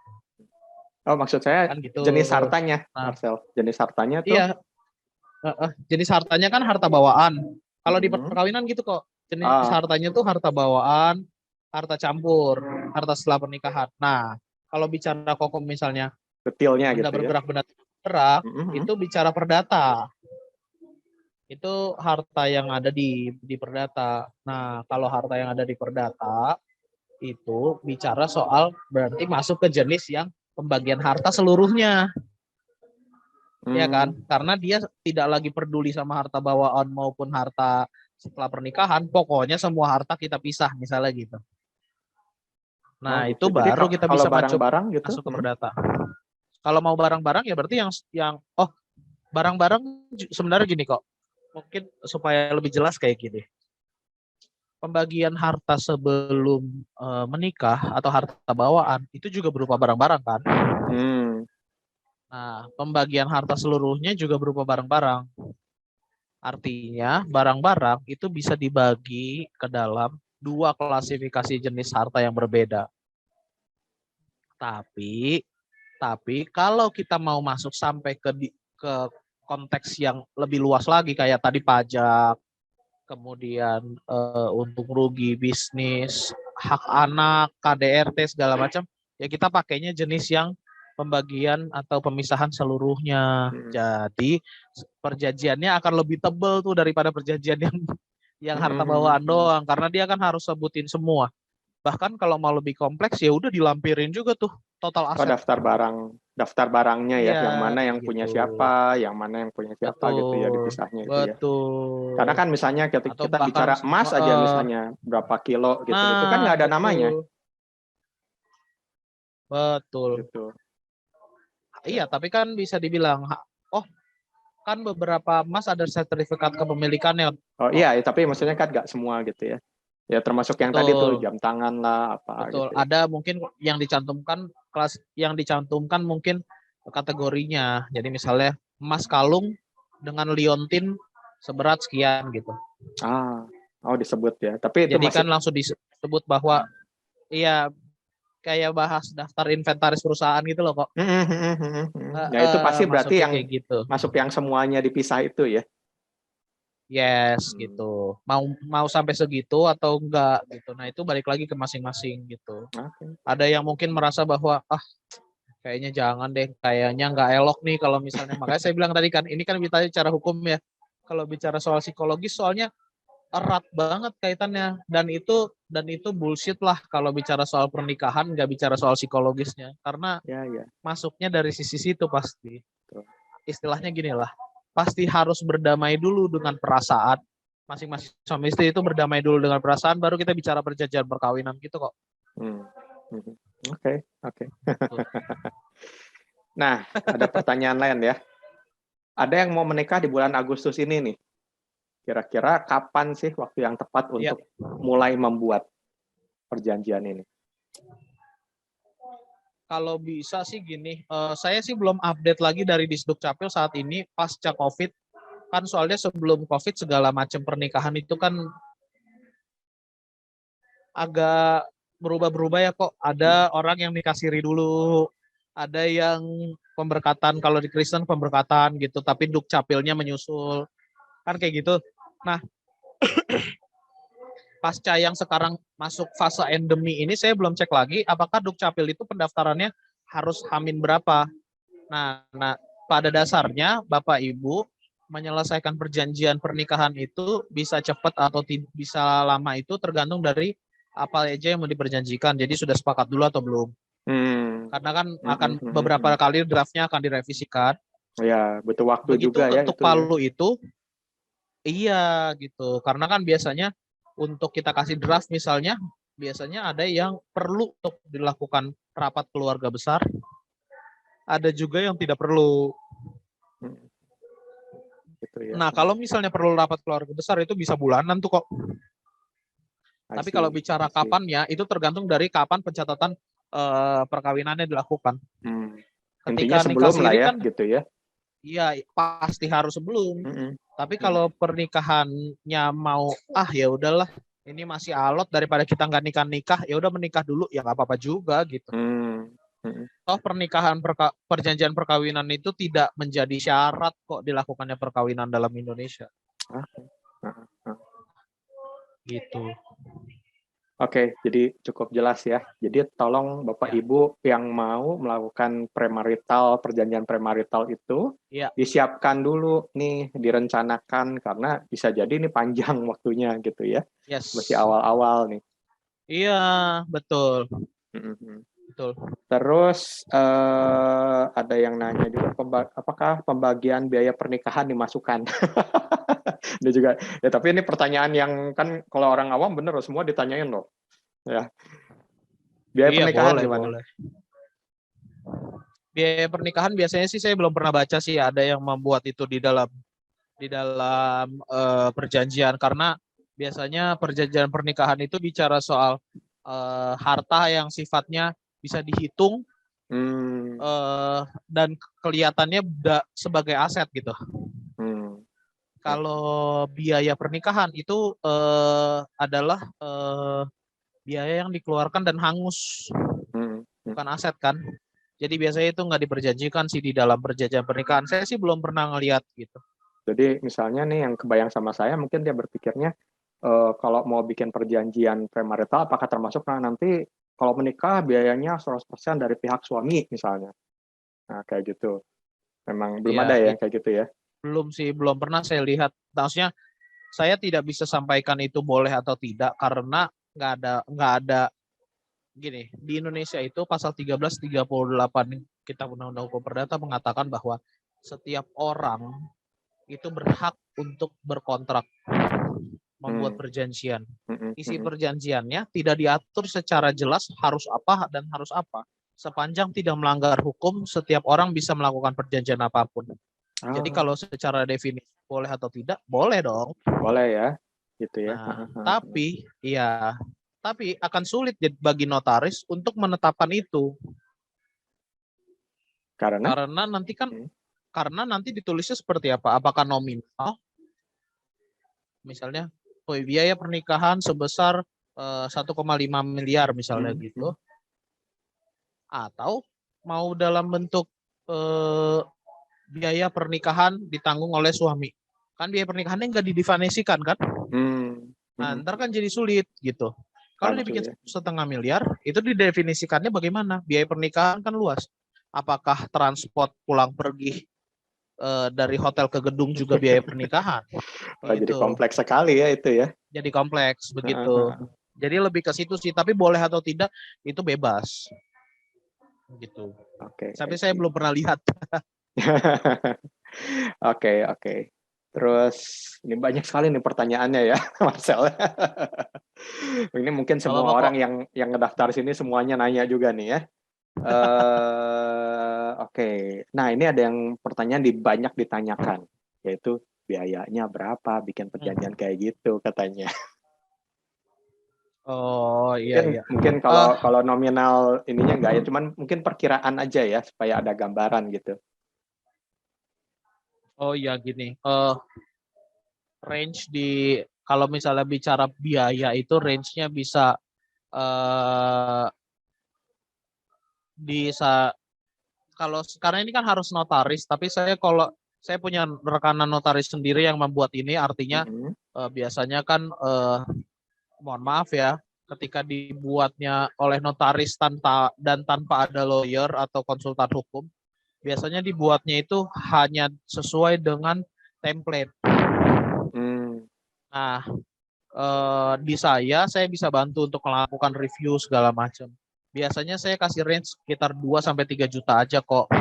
Oh, maksud saya
Kan gitu.
jenis hartanya,
Nah,
Marcel. Jenis hartanya tuh.
iya, jenis hartanya kan harta bawaan. Kalau di
Mhm.
perkawinan gitu kok. Jenis hartanya tuh harta bawaan, harta campur, harta setelah pernikahan. Nah, kalau bicara kokom misalnya
Detailnya
benda
gitu ya.
bergerak, benda tidak bergerak,
Mhm.
itu bicara perdata. Itu harta yang ada di perdata. Nah, kalau harta yang ada di perdata itu bicara soal berarti masuk ke jenis yang pembagian harta seluruhnya. Ya kan? Karena dia tidak lagi peduli sama harta bawaan maupun harta setelah pernikahan, pokoknya semua harta kita pisah misalnya gitu.
Oh
Nah, itu
gitu. Jadi
baru kita
kalau
bisa
barang-barang gitu,
masuk ke perdata. Kalau mau barang-barang ya berarti yang barang-barang sebenarnya gini kok. Mungkin supaya lebih jelas kayak gini. Pembagian harta sebelum menikah atau harta bawaan itu juga berupa barang-barang kan. Nah, pembagian harta seluruhnya juga berupa barang-barang. Artinya barang-barang itu bisa dibagi ke dalam dua klasifikasi jenis harta yang berbeda. Tapi kalau kita mau masuk sampai ke konteks yang lebih luas lagi kayak tadi pajak, kemudian untung rugi bisnis, hak anak, KDRT segala macam, ya kita pakainya jenis yang pembagian atau pemisahan seluruhnya. Jadi perjanjiannya akan lebih tebal tuh daripada perjanjian yang harta bawaan doang karena dia kan harus sebutin semua. Bahkan kalau mau lebih kompleks ya udah dilampirin juga tuh total
Oh,
aset.
daftar barangnya ya,
Iya,
yang mana yang punya
gitu.
siapa, yang mana yang punya siapa gitu ya,
Betul.
dipisahnya itu ya. Karena
Betul.
kan misalnya
Atau
kita
bahkan
bicara emas aja misalnya berapa kilo gitu, itu kan
nah,
nggak ada namanya
betul. Betul.
gitu.
Iya, tapi kan bisa dibilang, oh kan beberapa emas ada sertifikat kepemilikannya.
Oh iya, tapi maksudnya kan nggak semua gitu ya. Ya termasuk yang tadi tuh
Betul,
jam tangan lah apa
betul.
gitu ya.
Ada mungkin yang dicantumkan mungkin kategorinya. Jadi misalnya emas kalung dengan liontin seberat sekian gitu.
Oh disebut ya. Tapi itu
Jadi
masih
kan langsung disebut bahwa iya kayak bahas daftar inventaris perusahaan gitu loh kok.
Ya itu pasti berarti
Masuknya
yang
kayak gitu.
masuk yang semuanya dipisah itu ya.
Yes gitu. Mau sampai segitu atau enggak gitu. Nah, itu balik lagi ke masing-masing gitu.
Okay.
Ada yang mungkin merasa bahwa kayaknya jangan deh, kayaknya enggak elok nih kalau misalnya. Makanya saya bilang tadi kan, ini kan bicara secara hukum ya. Kalau bicara soal psikologis soalnya erat banget kaitannya dan itu bullshit lah kalau bicara soal pernikahan nggak bicara soal psikologisnya karena
Ya.
masuknya dari sisi situ pasti.
Betul.
Istilahnya gini lah, pasti harus berdamai dulu dengan perasaan. Masing-masing suami istri itu berdamai dulu dengan perasaan, baru kita bicara perjanjian perkawinan gitu kok.
Oke. Nah, ada pertanyaan lain ya. Ada yang mau menikah di bulan Agustus ini nih. Kira-kira kapan sih waktu yang tepat untuk mulai membuat perjanjian ini?
Kalau bisa sih gini, saya sih belum update lagi dari Disduk Capil saat ini pasca COVID. Kan soalnya sebelum COVID segala macam pernikahan itu kan agak berubah-berubah ya kok. Ada orang yang nikah siri dulu, ada yang pemberkatan, kalau di Kristen pemberkatan gitu, tapi Duk Capilnya menyusul. Kan kayak gitu. Nah, pasca yang sekarang masuk fase endemi ini saya belum cek lagi apakah Dukcapil itu pendaftarannya harus Hamin berapa. Nah, pada dasarnya Bapak Ibu menyelesaikan perjanjian pernikahan itu bisa cepat atau bisa lama itu tergantung dari apa aja yang mau diperjanjikan. Jadi sudah sepakat dulu atau belum. Karena kan akan beberapa kali draftnya akan direvisikan.
Ya, butuh waktu
Begitu
juga ya
ketuk
itu.
palu itu, iya gitu. Karena kan biasanya untuk kita kasih draft misalnya, biasanya ada yang perlu untuk dilakukan rapat keluarga besar, ada juga yang tidak perlu.
Gitu ya.
Nah, kalau misalnya perlu rapat keluarga besar itu bisa bulanan tuh kok. Tapi kalau bicara kapannya, itu tergantung dari kapan pencatatan perkawinannya dilakukan.
Intinya
Ketika nikah
sebelum lah
siri
ya,
kan,
gitu ya.
Iya, pasti harus sebelum.
Mm-mm.
Tapi kalau pernikahannya mau ya udahlah, ini masih alot daripada kita nggak nikah, ya udah menikah dulu ya nggak apa-apa juga gitu.
Mm. Mm-mm.
Toh perjanjian perkawinan itu tidak menjadi syarat kok dilakukannya perkawinan dalam Indonesia gitu.
Oke, jadi cukup jelas ya. Jadi tolong Bapak
Ya.
Ibu yang mau melakukan perjanjian premarital itu
Ya.
disiapkan dulu nih, direncanakan karena bisa jadi ini panjang waktunya gitu ya.
Yes.
Masih awal-awal nih.
Iya, betul.
Mm-hmm.
Betul.
Terus ada yang nanya juga apakah pembagian biaya pernikahan dimasukkan? Ini juga ya, tapi ini pertanyaan yang kan kalau orang awam bener semua ditanyain loh. Ya. Biaya
Iya,
pernikahan
boleh,
gimana?
boleh. Biaya pernikahan biasanya sih saya belum pernah baca sih ada yang membuat itu di dalam perjanjian, karena biasanya perjanjian pernikahan itu bicara soal harta yang sifatnya bisa dihitung dan kelihatannya sebagai aset gitu. Kalau biaya pernikahan itu adalah biaya yang dikeluarkan dan hangus, bukan aset kan. Jadi biasanya itu nggak diperjanjikan sih di dalam perjanjian pernikahan. Saya sih belum pernah ngelihat gitu.
Jadi misalnya nih yang kebayang sama saya, mungkin dia berpikirnya kalau mau bikin perjanjian premarital, apakah termasuk nanti kalau menikah biayanya 100% dari pihak suami misalnya. Nah kayak gitu. Memang belum ada ya kayak gitu ya?
Belum sih, belum pernah saya lihat. Maksudnya saya tidak bisa sampaikan itu boleh atau tidak karena nggak ada gini, di Indonesia itu pasal 1338 Kitab Undang-Undang Hukum Perdata mengatakan bahwa setiap orang itu berhak untuk berkontrak, membuat perjanjian. Isi perjanjiannya tidak diatur secara jelas harus apa dan harus apa. Sepanjang tidak melanggar hukum, setiap orang bisa melakukan perjanjian apapun. Jadi kalau secara definisi boleh atau tidak, boleh dong.
Boleh ya, gitu ya.
Nah, tapi akan sulit bagi notaris untuk menetapkan itu. Karena nanti ditulisnya seperti apa? Apakah nominal? Misalnya biaya pernikahan sebesar 1,5 miliar misalnya gitu. Atau mau dalam bentuk biaya pernikahan ditanggung oleh suami. Kan biaya pernikahannya nggak didefinisikan kan? Nah, ntar kan jadi sulit gitu. Kalau dibikin 1,5 miliar, itu didefinisikannya bagaimana? Biaya pernikahan kan luas. Apakah transport pulang pergi dari hotel ke gedung juga biaya pernikahan?
Jadi kompleks sekali ya itu ya.
Jadi kompleks begitu. Jadi lebih ke situ sih. Tapi boleh atau tidak itu bebas. Gitu. Tapi saya belum pernah lihat.
Oke. Terus ini banyak sekali nih pertanyaannya ya, Marcel. Ini mungkin semua orang yang ngedaftar sini semuanya nanya juga nih ya. Oke. Nah ini ada yang pertanyaan banyak ditanyakan, yaitu biayanya berapa bikin perjanjian kayak gitu katanya.
Oh iya.
Mungkin kalau nominal ininya enggak ya, cuman mungkin perkiraan aja ya supaya ada gambaran gitu.
Oh iya gini, range kalau misalnya bicara biaya itu range-nya bisa kalau sekarang ini kan harus notaris, tapi kalau saya punya rekanan notaris sendiri yang membuat ini, artinya biasanya kan mohon maaf ya, ketika dibuatnya oleh notaris tanpa ada lawyer atau konsultan hukum, biasanya dibuatnya itu hanya sesuai dengan template. Nah, di saya bisa bantu untuk melakukan review segala macam. Biasanya saya kasih range sekitar 2-3 juta aja kok.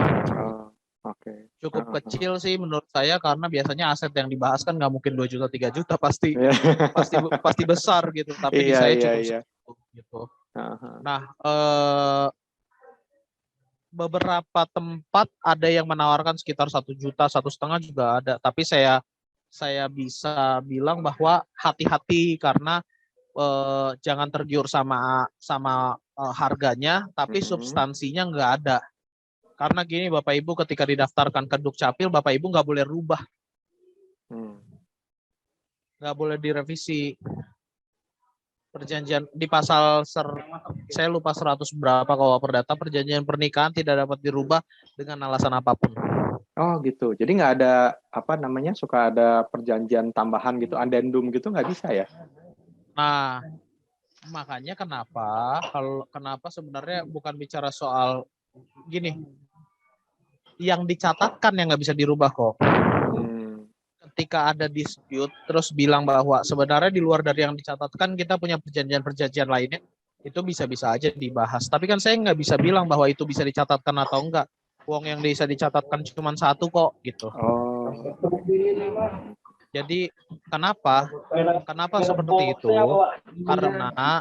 Cukup kecil sih menurut saya, karena biasanya aset yang dibahas kan nggak mungkin 2 juta 3 juta, pasti besar gitu. Tapi di saya cukup segitu gitu. Nah, beberapa tempat ada yang menawarkan sekitar 1 juta, 1,5 juga ada. Tapi saya bisa bilang bahwa hati-hati karena jangan tergiur sama harganya, tapi substansinya nggak ada. Karena gini Bapak Ibu, ketika didaftarkan ke Dukcapil, Bapak Ibu nggak boleh rubah, nggak boleh direvisi. Perjanjian di saya lupa 100 berapa kalau perdata, perjanjian pernikahan tidak dapat dirubah dengan alasan apapun.
Oh gitu. Jadi nggak ada suka ada perjanjian tambahan gitu, addendum gitu nggak bisa ya?
Nah, makanya kenapa sebenarnya bukan bicara soal gini, yang dicatatkan yang nggak bisa dirubah kok. Ketika ada dispute terus bilang bahwa sebenarnya di luar dari yang dicatatkan kita punya perjanjian-perjanjian lainnya, itu bisa-bisa aja dibahas. Tapi kan saya nggak bisa bilang bahwa itu bisa dicatatkan atau enggak. Uang yang bisa dicatatkan cuma satu kok gitu.
Oh.
Jadi kenapa seperti itu? Karena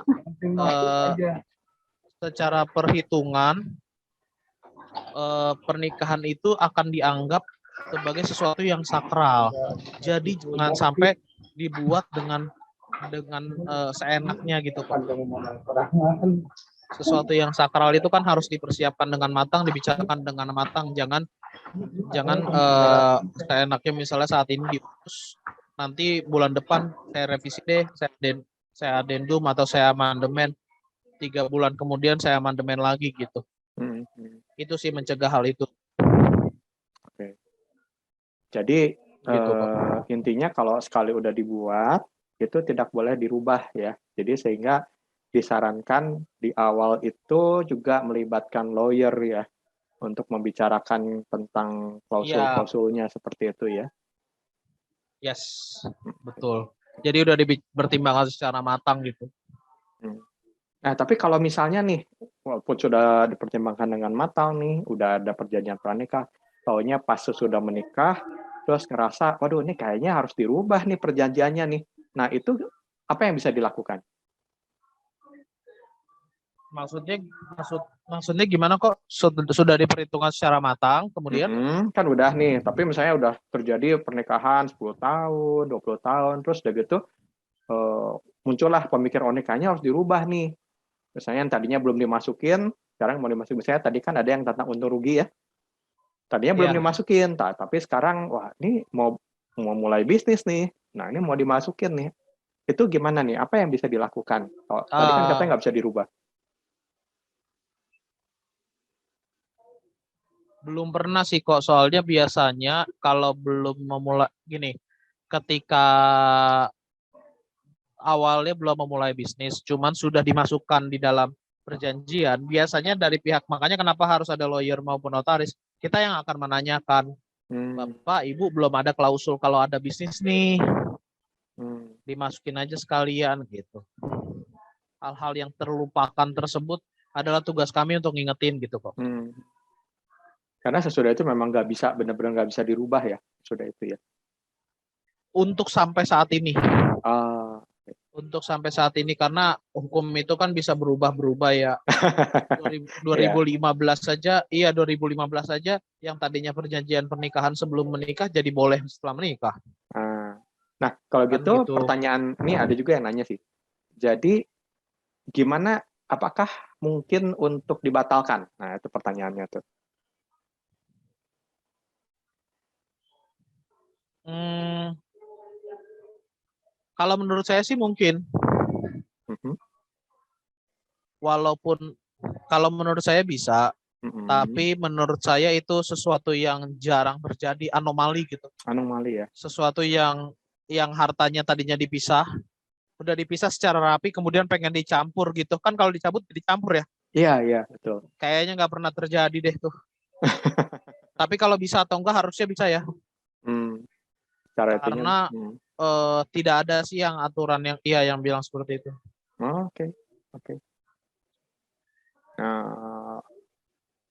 secara perhitungan pernikahan itu akan dianggap sebagai sesuatu yang sakral. Jadi jangan sampai dibuat dengan seenaknya gitu kok. Sesuatu yang sakral itu kan harus dipersiapkan dengan matang, dibicarakan dengan matang. Jangan seenaknya, misalnya saat ini diurus, nanti bulan depan saya revisi deh, saya adendum atau saya amandemen, 3 bulan kemudian saya amandemen lagi gitu. Itu sih mencegah hal itu.
Oke. Jadi gitu, intinya kalau sekali udah dibuat itu tidak boleh dirubah ya. Jadi sehingga disarankan di awal itu juga melibatkan lawyer ya untuk membicarakan tentang klausul-klausulnya seperti itu ya.
Yes, betul. Jadi udah dipertimbangkan secara matang gitu.
Nah, tapi kalau misalnya nih, walaupun sudah dipertimbangkan dengan matang nih, udah ada perjanjian pranikah, taunya pas sesudah menikah, terus ngerasa, waduh ini kayaknya harus dirubah nih perjanjiannya nih. Nah, itu apa yang bisa dilakukan?
Maksudnya gimana kok? Sudah diperhitungkan secara matang, kemudian?
Kan udah nih, tapi misalnya udah terjadi pernikahan 10 tahun, 20 tahun, terus udah gitu muncullah pemikiran nikahnya harus dirubah nih. Misalnya yang tadinya belum dimasukin, sekarang mau dimasukin. Misalnya tadi kan ada yang tentang untung rugi ya. Tadinya belum dimasukin, tapi sekarang wah ini mau mulai bisnis nih. Nah ini mau dimasukin nih. Itu gimana nih? Apa yang bisa dilakukan? Tadi kan katanya nggak bisa dirubah.
Belum pernah sih kok, soalnya biasanya kalau belum memulai gini, ketika awalnya belum memulai bisnis, cuman sudah dimasukkan di dalam perjanjian, biasanya dari pihak, makanya kenapa harus ada lawyer maupun notaris, kita yang akan menanyakan, Bapak, Ibu belum ada klausul kalau ada bisnis nih, dimasukin aja sekalian gitu. Hal-hal yang terlupakan tersebut adalah tugas kami untuk ngingetin gitu kok.
Karena sesudah itu memang nggak bisa, benar-benar nggak bisa dirubah ya, sudah itu ya.
Untuk sampai saat ini. Untuk sampai saat ini, karena hukum itu kan bisa berubah-berubah ya. 2015 saja, 2015 saja yang tadinya perjanjian pernikahan sebelum menikah jadi boleh setelah menikah.
Nah, kalau gitu pertanyaan ini ada juga yang nanya sih. Jadi gimana, apakah mungkin untuk dibatalkan? Nah, itu pertanyaannya tuh.
Kalau menurut saya sih mungkin. Walaupun kalau menurut saya bisa, tapi menurut saya itu sesuatu yang jarang terjadi, anomali gitu.
Anomali ya.
Sesuatu yang hartanya tadinya dipisah, udah dipisah secara rapi, kemudian pengen dicampur gitu. Kan kalau dicabut dicampur ya.
Iya, betul.
Kayaknya nggak pernah terjadi deh tuh. Tapi kalau bisa atau enggak harusnya bisa ya. Karena tidak ada sih yang aturan yang bilang seperti itu.
Oke. Nah,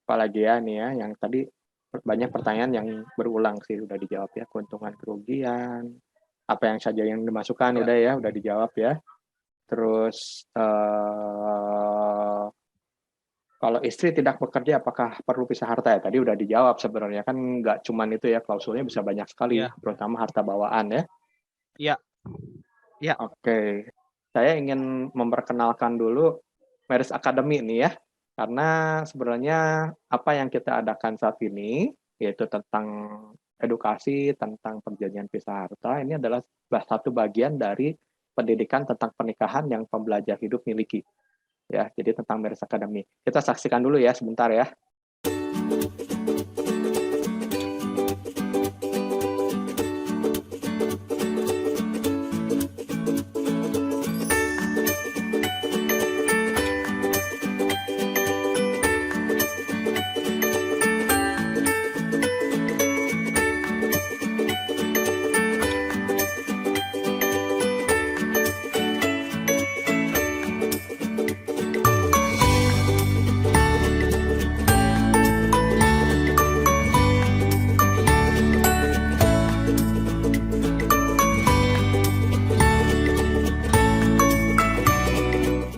apalagi ya nih ya, yang tadi banyak pertanyaan yang berulang sih udah dijawab ya, keuntungan kerugian, apa yang saja yang dimasukkan udah dijawab ya. Terus kalau istri tidak bekerja, apakah perlu pisah harta ya? Tadi udah dijawab sebenarnya, kan nggak cuman itu ya, klausulnya bisa banyak sekali, terutama harta bawaan ya.
Iya.
Oke, saya ingin memperkenalkan dulu Marriage Academy nih ya, Karena sebenarnya apa yang kita adakan saat ini, yaitu tentang edukasi tentang perjanjian pisah harta, ini adalah salah satu bagian dari pendidikan tentang pernikahan yang pembelajar hidup miliki. Ya, jadi tentang Marriage Academy. Kita saksikan dulu ya sebentar ya.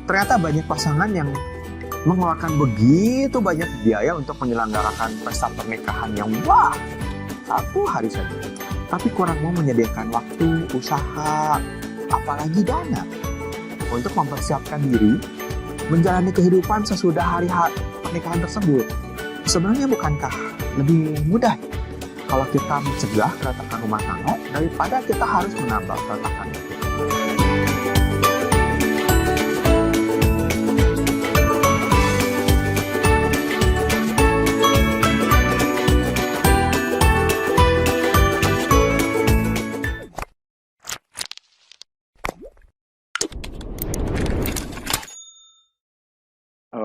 Ternyata banyak pasangan yang mengeluarkan begitu banyak biaya untuk menyelenggarakan pesta pernikahan yang wah, 1 hari saja. Tapi kurang mau menyediakan waktu, usaha, apalagi dana untuk mempersiapkan diri menjalani kehidupan sesudah hari pernikahan tersebut. Sebenarnya bukankah lebih mudah kalau kita mencegah keretakan rumah tangga daripada kita harus menambah keretakan itu?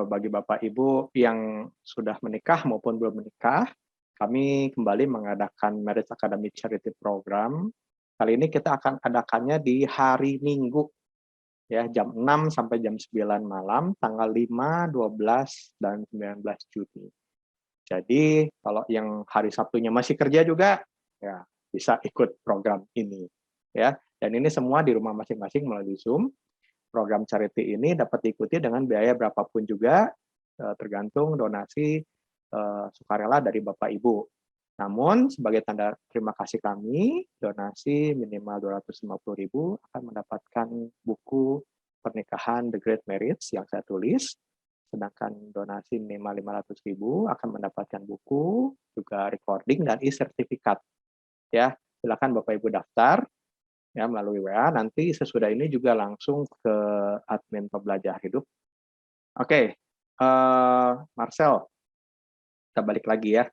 Bagi Bapak Ibu yang sudah menikah maupun belum menikah, kami kembali mengadakan Marriage Academy Charity Program. Kali ini kita akan adakannya di hari Minggu, ya, jam 6 sampai jam 9 malam, tanggal 5, 12, dan 19 Juni. Jadi kalau yang hari Sabtunya masih kerja juga, ya bisa ikut program ini, ya. Dan ini semua di rumah masing-masing melalui Zoom. Program charity ini dapat diikuti dengan biaya berapapun juga, tergantung donasi sukarela dari Bapak Ibu. Namun, sebagai tanda terima kasih kami, donasi minimal 250.000 akan mendapatkan buku pernikahan The Great Marriage yang saya tulis, sedangkan donasi minimal 500.000 akan mendapatkan buku, juga recording dan e-sertifikat. Ya, silakan Bapak Ibu daftar ya melalui WA. Nanti sesudah ini juga langsung ke admin pembelajar hidup. Oke, Marcel, kita balik lagi ya.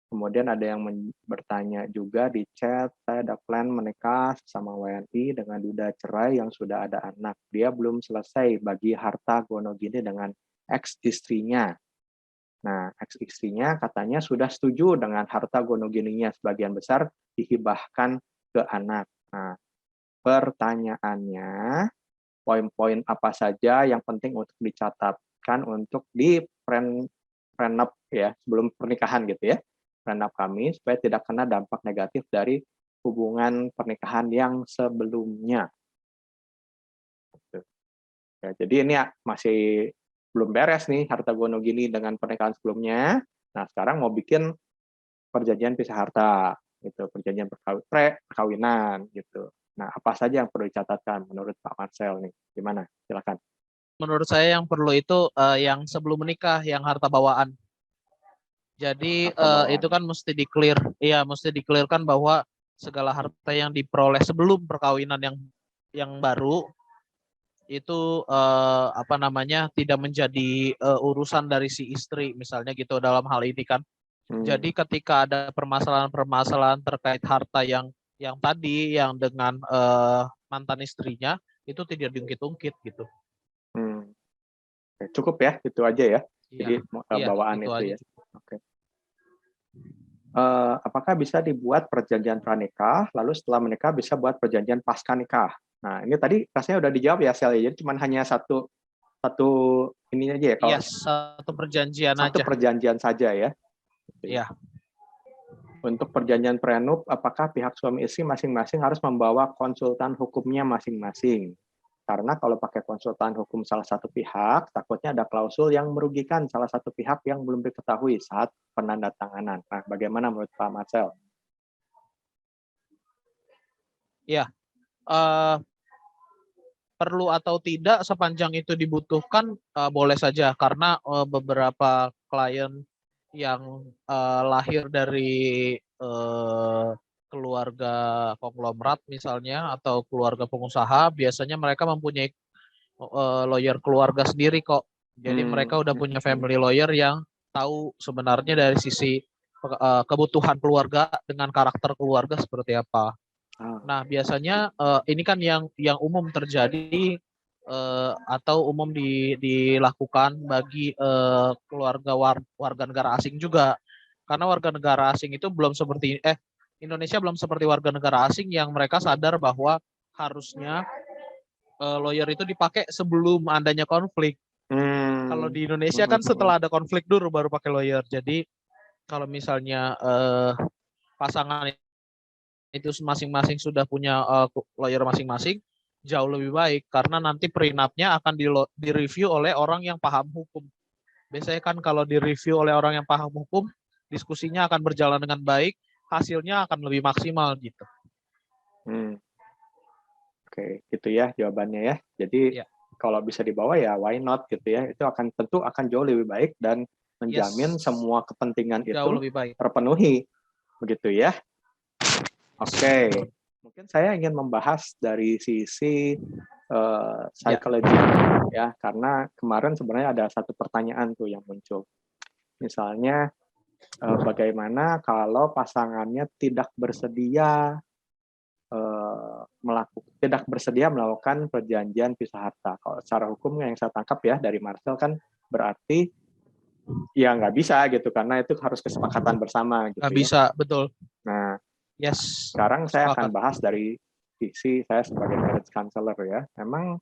Kemudian ada yang bertanya juga di chat, saya ada plan menikah sama WNI dengan duda cerai yang sudah ada anak. Dia belum selesai bagi harta gonogini dengan ex-istrinya. Nah, ex-istrinya katanya sudah setuju dengan harta gonogininya sebagian besar dihibahkan ke anak. Nah, pertanyaannya, poin-poin apa saja yang penting untuk dicatatkan untuk di prenup ya, sebelum pernikahan gitu ya, prenup kami supaya tidak kena dampak negatif dari hubungan pernikahan yang sebelumnya. Ya, jadi ini masih belum beres nih harta gonogini dengan pernikahan sebelumnya. Nah, sekarang mau bikin perjanjian pisah harta, gitu, perjanjian perkawinan, gitu. Nah, apa saja yang perlu dicatatkan menurut Pak Marcel nih? Gimana? Silakan.
Menurut saya yang perlu itu yang sebelum menikah, yang harta bawaan. Jadi itu kan mesti di-clear, iya mesti di-clearkan bahwa segala harta yang diperoleh sebelum perkawinan yang baru itu apa namanya tidak menjadi urusan dari si istri misalnya gitu dalam hal ini kan. Jadi ketika ada permasalahan-permasalahan terkait harta yang tadi yang dengan mantan istrinya itu tidak diungkit-ungkit gitu.
Cukup ya, itu aja ya. Jadi
Iya,
bawaan itu ya. Oke. Apakah bisa dibuat perjanjian pranikah, lalu setelah menikah bisa buat perjanjian pasca nikah? Nah, ini tadi rasanya udah dijawab ya, Sel. Jadi cuma hanya satu ini aja ya.
Iya, satu perjanjian aja.
Satu perjanjian saja ya.
Iya.
Untuk perjanjian prenup, apakah pihak suami istri masing-masing harus membawa konsultan hukumnya masing-masing? Karena kalau pakai konsultan hukum salah satu pihak, takutnya ada klausul yang merugikan salah satu pihak yang belum diketahui saat penandatanganan. Nah, bagaimana menurut Pak Marcel?
Ya, perlu atau tidak sepanjang itu dibutuhkan boleh saja, karena beberapa klien yang lahir dari keluarga konglomerat misalnya atau keluarga pengusaha, biasanya mereka mempunyai lawyer keluarga sendiri kok. Jadi mereka udah punya family lawyer yang tahu sebenarnya dari sisi kebutuhan keluarga dengan karakter keluarga seperti apa. Nah, biasanya ini kan yang umum terjadi atau umum dilakukan bagi keluarga warga negara asing juga. Karena warga negara asing itu belum seperti Indonesia belum seperti warga negara asing yang mereka sadar bahwa harusnya lawyer itu dipakai sebelum adanya konflik. Kalau di Indonesia kan setelah ada konflik dulu baru pakai lawyer. Jadi kalau misalnya pasangan itu masing-masing sudah punya lawyer masing-masing, jauh lebih baik karena nanti prenup-nya akan direview oleh orang yang paham hukum. Biasanya kan kalau direview oleh orang yang paham hukum, diskusinya akan berjalan dengan baik, hasilnya akan lebih maksimal gitu.
Oke, gitu ya jawabannya ya. Jadi kalau bisa dibawa ya why not gitu ya. Itu tentu akan jauh lebih baik dan menjamin semua kepentingan itu terpenuhi. Begitu ya. Oke. Mungkin saya ingin membahas dari sisi psikologi ya, karena kemarin sebenarnya ada satu pertanyaan tuh yang muncul. Misalnya bagaimana kalau pasangannya tidak bersedia melakukan perjanjian pisah harta. Kalau secara hukum yang saya tangkap ya dari Marcel kan berarti ya nggak bisa gitu karena itu harus kesepakatan bersama gitu.
Nggak bisa, betul.
Nah, sekarang saya akan bahas dari sisi saya sebagai marriage counselor ya. Memang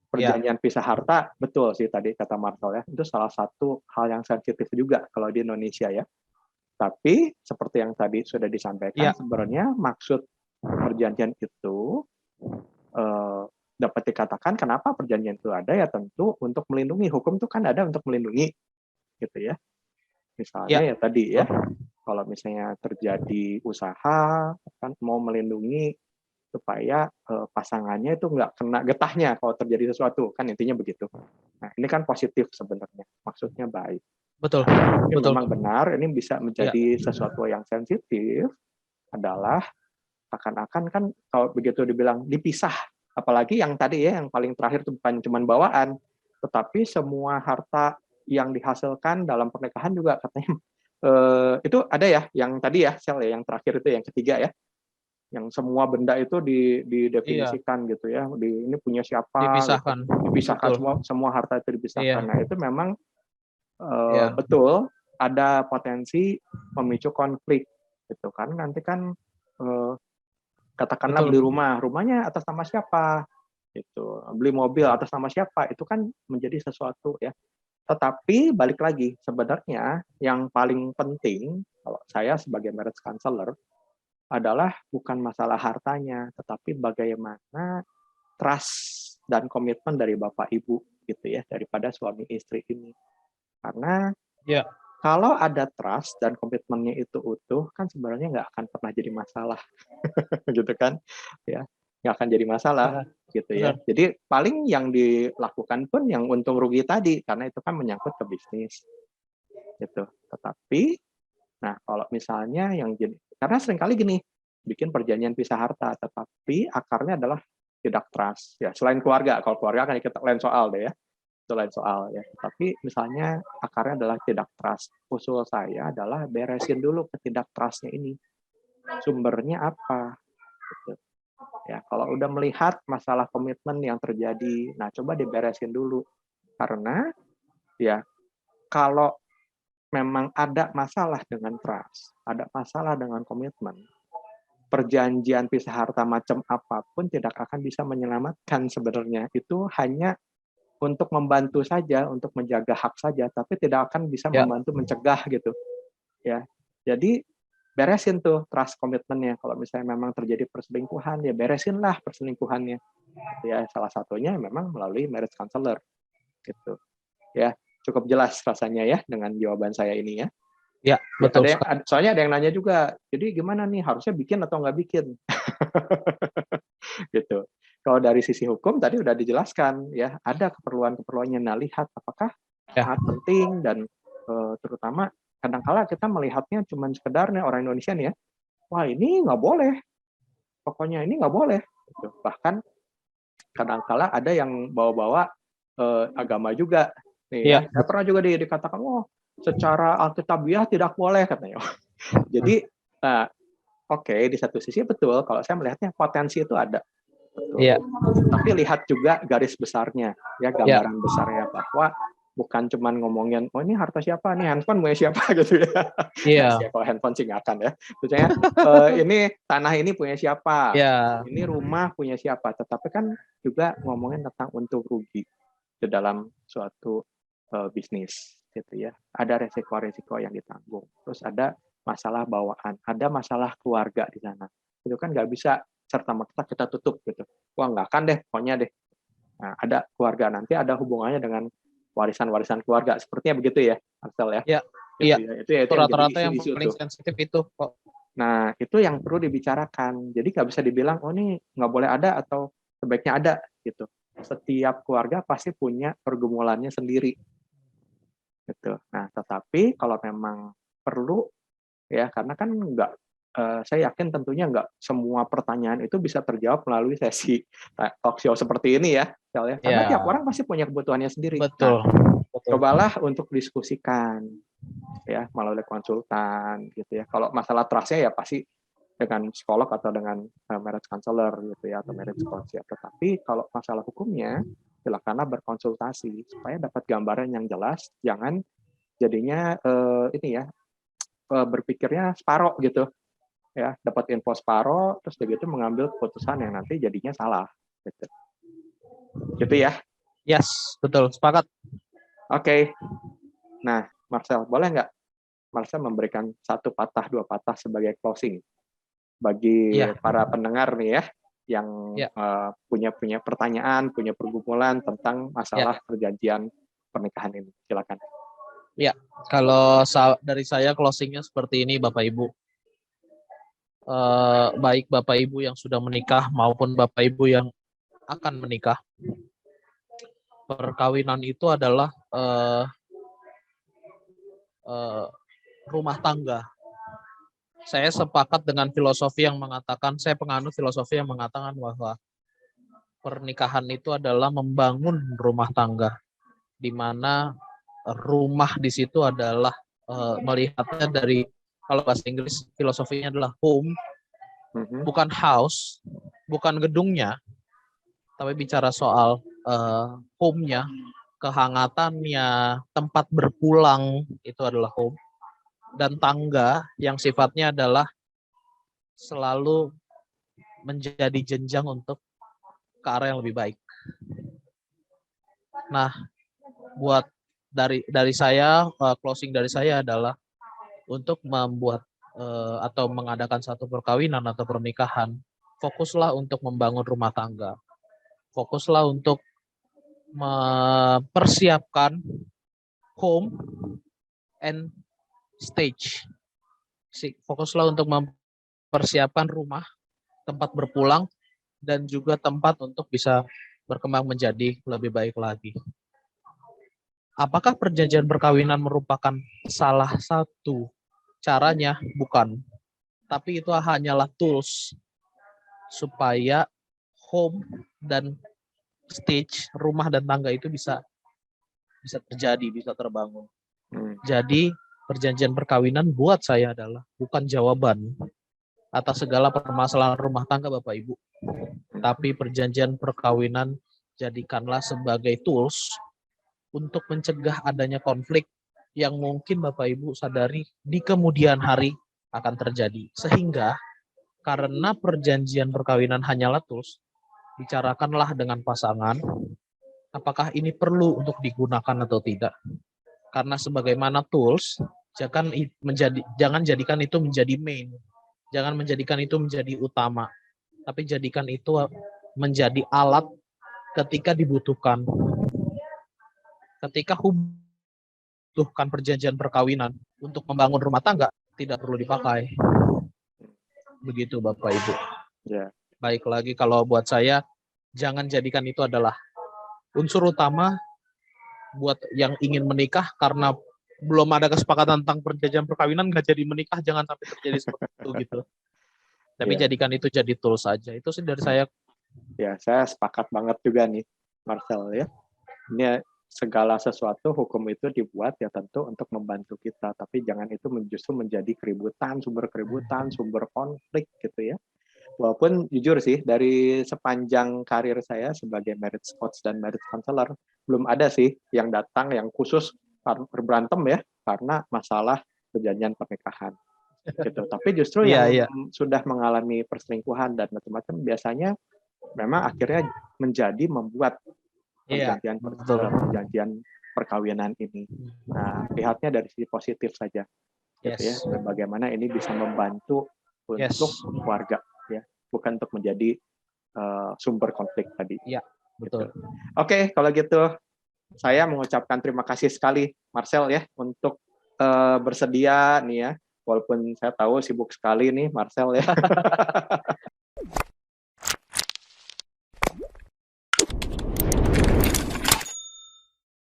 perjanjian pisah harta betul sih tadi kata Marcel ya, itu salah satu hal yang sensitif juga kalau di Indonesia ya. Tapi seperti yang tadi sudah disampaikan, sebenarnya maksud perjanjian itu dapat dikatakan kenapa perjanjian itu ada ya tentu untuk melindungi. Hukum itu kan ada untuk melindungi gitu ya. Misalnya ya tadi ya, kalau misalnya terjadi usaha kan mau melindungi supaya pasangannya itu nggak kena getahnya kalau terjadi sesuatu, kan intinya begitu. Nah ini kan positif sebenarnya, maksudnya baik.
Betul.
Tapi memang benar ini bisa menjadi sesuatu yang sensitif adalah akan-akan kan kalau begitu dibilang dipisah, apalagi yang tadi ya yang paling terakhir itu bukan cuma bawaan, tetapi semua harta yang dihasilkan dalam pernikahan juga katanya itu ada ya yang tadi ya sel ya yang terakhir itu yang ketiga ya, yang semua benda itu didefinisikan gitu ya, ini punya siapa, dipisahkan semua harta itu dipisahkan. Nah itu memang betul ada potensi memicu konflik gitu kan, nanti kan katakanlah beli rumahnya atas nama siapa, gitu. Beli mobil atas nama siapa, itu kan menjadi sesuatu ya. Tetapi balik lagi, sebenarnya yang paling penting kalau saya sebagai marriage counselor adalah bukan masalah hartanya, tetapi bagaimana trust dan komitmen dari bapak ibu gitu ya, daripada suami istri ini. Karena kalau ada trust dan komitmennya itu utuh, kan sebenarnya nggak akan pernah jadi masalah, gitu kan? Ya, nggak akan jadi masalah, gitu ya. Jadi paling yang dilakukan pun yang untung rugi tadi, karena itu kan menyangkut ke bisnis, gitu. Tetapi, nah kalau misalnya yang jadi, karena seringkali gini, bikin perjanjian pisah harta, tetapi akarnya adalah tidak trust. Ya, selain keluarga, kalau keluarga kan kita lain soal deh ya. Itu lain soal ya. Tapi misalnya akarnya adalah tidak trust. Usul saya adalah beresin dulu ketidak trustnya ini. Sumbernya apa? Gitu. Ya, kalau udah melihat masalah komitmen yang terjadi, nah coba diberesin dulu. Karena ya kalau memang ada masalah dengan trust, ada masalah dengan komitmen, perjanjian pisah harta macam apapun tidak akan bisa menyelamatkan sebenarnya. Itu hanya untuk membantu saja, untuk menjaga hak saja, tapi tidak akan bisa membantu mencegah gitu. Ya, jadi beresin tuh trust komitmennya. Kalau misalnya memang terjadi perselingkuhan, ya beresinlah perselingkuhannya. Ya, salah satunya memang melalui marriage counselor. Gitu. Ya, cukup jelas rasanya ya dengan jawaban saya ini ya.
Ya, betul.
Soalnya ada yang nanya juga, jadi gimana nih harusnya bikin atau nggak bikin? Gitu. Kalau dari sisi hukum tadi udah dijelaskan ya, ada keperluan-keperluannya. Nah, lihat apakah
Ya.
sangat penting dan terutama kadang-kala kita melihatnya cuma sekedar nih orang Indonesia nih ya, wah ini nggak boleh, pokoknya ini nggak boleh. Gitu. Bahkan kadang-kala ada yang bawa-bawa agama juga. Nih ya, saya pernah juga dikatakan, oh secara alkitabiah tidak boleh katanya. Jadi, oke, di satu sisi betul, kalau saya melihatnya potensi itu ada. Betul.
Iya.
Tapi lihat juga garis besarnya, ya gambaran besarnya bahwa bukan cuman ngomongin, oh ini harta siapa, nih handphone punya siapa gitu ya.
Iya.
Nah, kalau handphone sih nggak akan ya. Maksudnya ini tanah ini punya siapa, ini rumah punya siapa. Tetapi kan juga ngomongin tentang untung rugi di dalam suatu bisnis gitu ya. Ada resiko-resiko yang ditanggung. Terus ada masalah bawaan, ada masalah keluarga di sana. Itu kan nggak bisa serta-merta kita tutup gitu. Wah nggak akan deh, pokoknya deh. Nah, ada keluarga, nanti ada hubungannya dengan warisan-warisan keluarga. Sepertinya begitu ya, Axel ya?
Iya.
Gitu
Iya.
ya. Itu ya,
Itu rata-rata yang paling sensitif itu kok.
Nah, itu yang perlu dibicarakan. Jadi nggak bisa dibilang, oh ini nggak boleh ada atau sebaiknya ada gitu. Setiap keluarga pasti punya pergumulannya sendiri. Gitu. Nah, tetapi kalau memang perlu ya, karena kan nggak, saya yakin tentunya nggak semua pertanyaan itu bisa terjawab melalui sesi talk show seperti ini ya, karena tiap orang pasti punya kebutuhannya sendiri.
Betul.
Nah, cobalah untuk diskusikan ya melalui konsultan gitu ya. Kalau masalah trust-nya ya pasti dengan psikolog atau dengan marriage counselor gitu ya, atau marriage coach ya. Tetapi kalau masalah hukumnya silakanlah berkonsultasi supaya dapat gambaran yang jelas, jangan jadinya ini ya berpikirnya separoh gitu ya, dapat info separoh terus begitu mengambil keputusan yang nanti jadinya salah gitu ya.
Yes, betul, sepakat.
Oke. Nah, Marcel, boleh nggak Marcel memberikan satu patah, dua patah sebagai closing bagi para pendengar nih ya, yang punya pertanyaan, punya pergumulan tentang masalah perjanjian pernikahan ini. Silakan.
Ya, kalau dari saya closingnya seperti ini, Bapak Ibu. Baik Bapak Ibu yang sudah menikah maupun Bapak Ibu yang akan menikah, perkawinan itu adalah rumah tangga. Saya sepakat dengan filosofi yang mengatakan, saya penganut filosofi yang mengatakan bahwa pernikahan itu adalah membangun rumah tangga, di mana rumah di situ adalah melihatnya dari, kalau bahasa Inggris filosofinya adalah home, bukan house, bukan gedungnya, tapi bicara soal home-nya, kehangatannya, tempat berpulang itu adalah home, dan tangga yang sifatnya adalah selalu menjadi jenjang untuk ke arah yang lebih baik. Nah, buat dari saya, closing dari saya adalah untuk membuat atau mengadakan satu perkawinan atau pernikahan, fokuslah untuk membangun rumah tangga. Fokuslah untuk mempersiapkan home and stage. Fokuslah untuk mempersiapkan rumah, tempat berpulang, dan juga tempat untuk bisa berkembang menjadi lebih baik lagi. Apakah perjanjian perkawinan merupakan salah satu caranya? Bukan. Tapi itu hanyalah tools supaya home dan stage, rumah dan tangga itu bisa terjadi, bisa terbangun. Jadi perjanjian perkawinan buat saya adalah bukan jawaban atas segala permasalahan rumah tangga Bapak Ibu. Tapi perjanjian perkawinan jadikanlah sebagai tools untuk mencegah adanya konflik yang mungkin Bapak Ibu sadari di kemudian hari akan terjadi. Sehingga karena perjanjian perkawinan hanyalah tools, bicarakanlah dengan pasangan apakah ini perlu untuk digunakan atau tidak. Karena sebagaimana tools, jangan jadikan itu menjadi main. Jangan menjadikan itu menjadi utama. Tapi jadikan itu menjadi alat ketika dibutuhkan. Ketika membutuhkan perjanjian perkawinan untuk membangun rumah tangga, tidak perlu dipakai. Begitu Bapak Ibu.
Ya.
Baik lagi kalau buat saya, jangan jadikan itu adalah unsur utama buat yang ingin menikah karena belum ada kesepakatan tentang perjanjian perkawinan nggak jadi menikah, jangan sampai terjadi seperti itu gitu. Tapi
Iya.
jadikan itu jadi tools saja. Itu sih dari saya.
Ya, saya sepakat banget juga nih, Marcel ya. Ini segala sesuatu hukum itu dibuat ya tentu untuk membantu kita, tapi jangan itu justru menjadi keributan, sumber konflik gitu ya. Walaupun jujur sih dari sepanjang karir saya sebagai marriage coach dan marriage counselor belum ada sih yang datang yang khusus berantem ya karena masalah perjanjian pernikahan gitu. Tapi justru
Iya,
yang
iya.
sudah mengalami perselingkuhan dan macam-macam biasanya memang akhirnya membuat
Iya,
perjanjian perkawinan ini. Nah, lihatnya dari sisi positif saja, gitu ya.
Yes.
Bagaimana ini bisa membantu untuk keluarga, ya, bukan untuk menjadi sumber konflik tadi.
Iya, betul.
Gitu. Oke, kalau gitu saya mengucapkan terima kasih sekali, Marcel ya, untuk bersedia nih ya. Walaupun saya tahu sibuk sekali nih, Marcel ya.